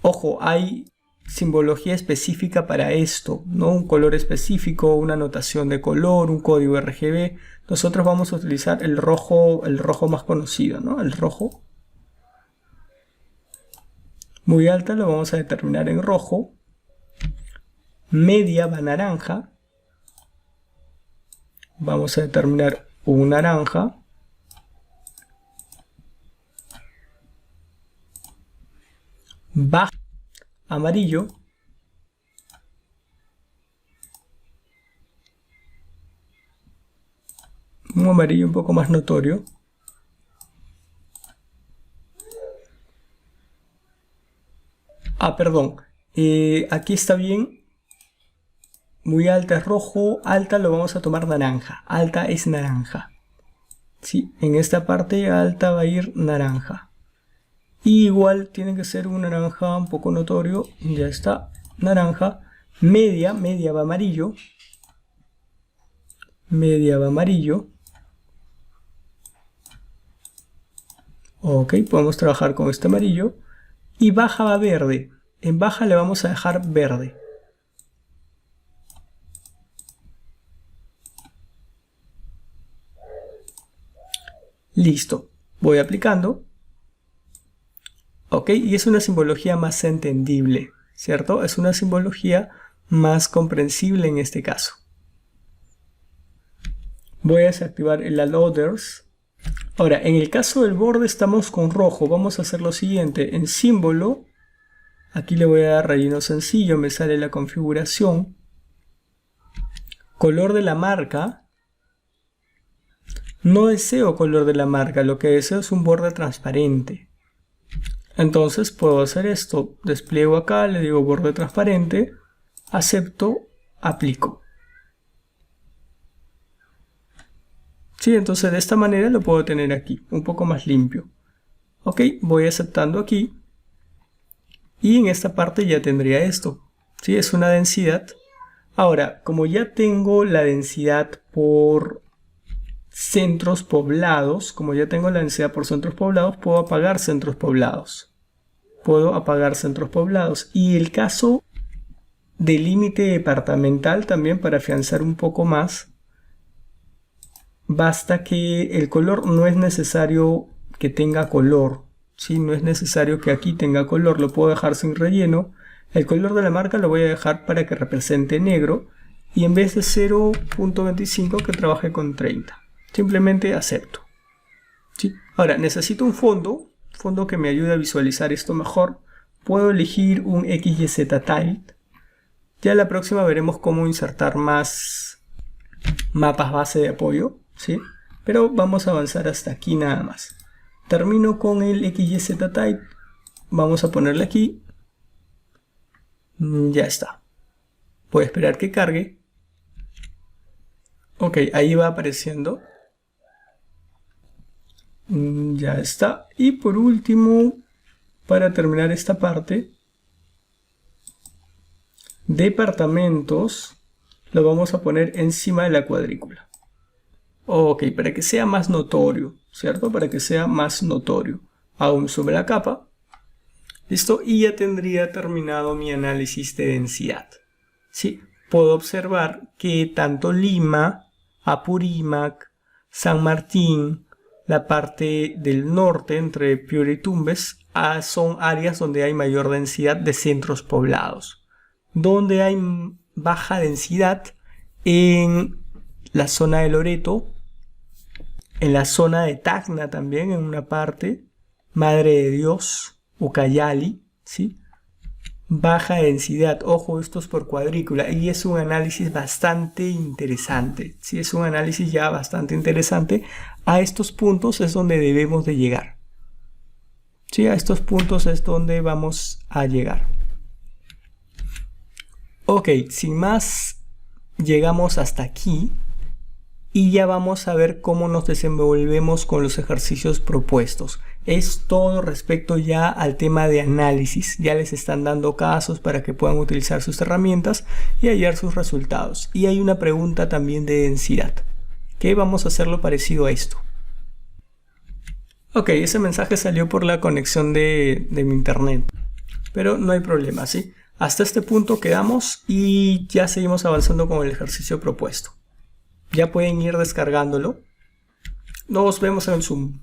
Ojo, hay simbología específica para esto, ¿no? Un color específico, una notación de color, un código RGB. Nosotros vamos a utilizar el rojo más conocido, ¿no? El rojo. Muy alta lo vamos a determinar en rojo. Media va naranja. Vamos a determinar un naranja. Baja, amarillo. Un amarillo un poco más notorio. Perdón. Aquí está bien. Muy alta es rojo. Alta lo vamos a tomar naranja. Alta es naranja. Sí, en esta parte alta va a ir naranja. Y igual tiene que ser un naranja un poco notorio. Ya está. Naranja. Media va amarillo. Media va amarillo. Ok, podemos trabajar con este amarillo. Y baja va verde. En baja le vamos a dejar verde. Listo. Voy aplicando. Ok, y es una simbología más entendible, ¿cierto? Es una simbología más comprensible en este caso. Voy a desactivar el Add Others. Ahora, en el caso del borde estamos con rojo. Vamos a hacer lo siguiente. En símbolo, aquí le voy a dar relleno sencillo. Me sale la configuración. Color de la marca. No deseo color de la marca. Lo que deseo es un borde transparente. Entonces puedo hacer esto. Despliego acá, le digo borde transparente. Acepto, aplico. Sí, entonces de esta manera lo puedo tener aquí, un poco más limpio. Ok, voy aceptando aquí. Y en esta parte ya tendría esto. Sí, es una densidad. Ahora, como ya tengo la densidad por centros poblados, puedo apagar centros poblados. Y el caso del límite departamental también, para afianzar un poco más, basta que el color no es necesario que tenga color, ¿sí? No es necesario que aquí tenga color, lo puedo dejar sin relleno. El color de la marca lo voy a dejar para que represente negro y en vez de 0.25 que trabaje con 30. Simplemente acepto. ¿Sí? Ahora necesito un fondo que me ayude a visualizar esto mejor. Puedo elegir un XYZ Tile. Ya la próxima veremos cómo insertar más mapas base de apoyo, ¿sí? Pero vamos a avanzar hasta aquí nada más. Termino con el XYZ Type. Vamos a ponerle aquí. Ya está. Voy a esperar que cargue. Ok, ahí va apareciendo. Ya está. Y por último, para terminar esta parte, departamentos, lo vamos a poner encima de la cuadrícula. Ok, para que sea más notorio, ¿cierto? Para que sea más notorio. Hago un zoom a la capa. Listo, y ya tendría terminado mi análisis de densidad. ¿Sí? Puedo observar que tanto Lima, Apurímac, San Martín, la parte del norte entre Piura y Tumbes, son áreas donde hay mayor densidad de centros poblados. Donde hay baja densidad en la zona de Loreto, en la zona de Tacna también, en una parte, Madre de Dios, Ucayali, ¿sí? Baja densidad, ojo, esto es por cuadrícula y es un análisis bastante interesante, ¿sí? Es un análisis ya bastante interesante. A estos puntos es donde debemos de llegar, ¿sí? A estos puntos es donde vamos a llegar. Ok, sin más, llegamos hasta aquí y ya vamos a ver cómo nos desenvolvemos con los ejercicios propuestos. Es todo respecto ya al tema de análisis. Ya les están dando casos para que puedan utilizar sus herramientas y hallar sus resultados. Y hay una pregunta también de densidad, que vamos a hacerlo parecido a esto. Ok, ese mensaje salió por la conexión de mi internet, pero no hay problema, ¿sí? Hasta este punto quedamos y ya seguimos avanzando con el ejercicio propuesto. Ya pueden ir descargándolo. Nos vemos en el Zoom.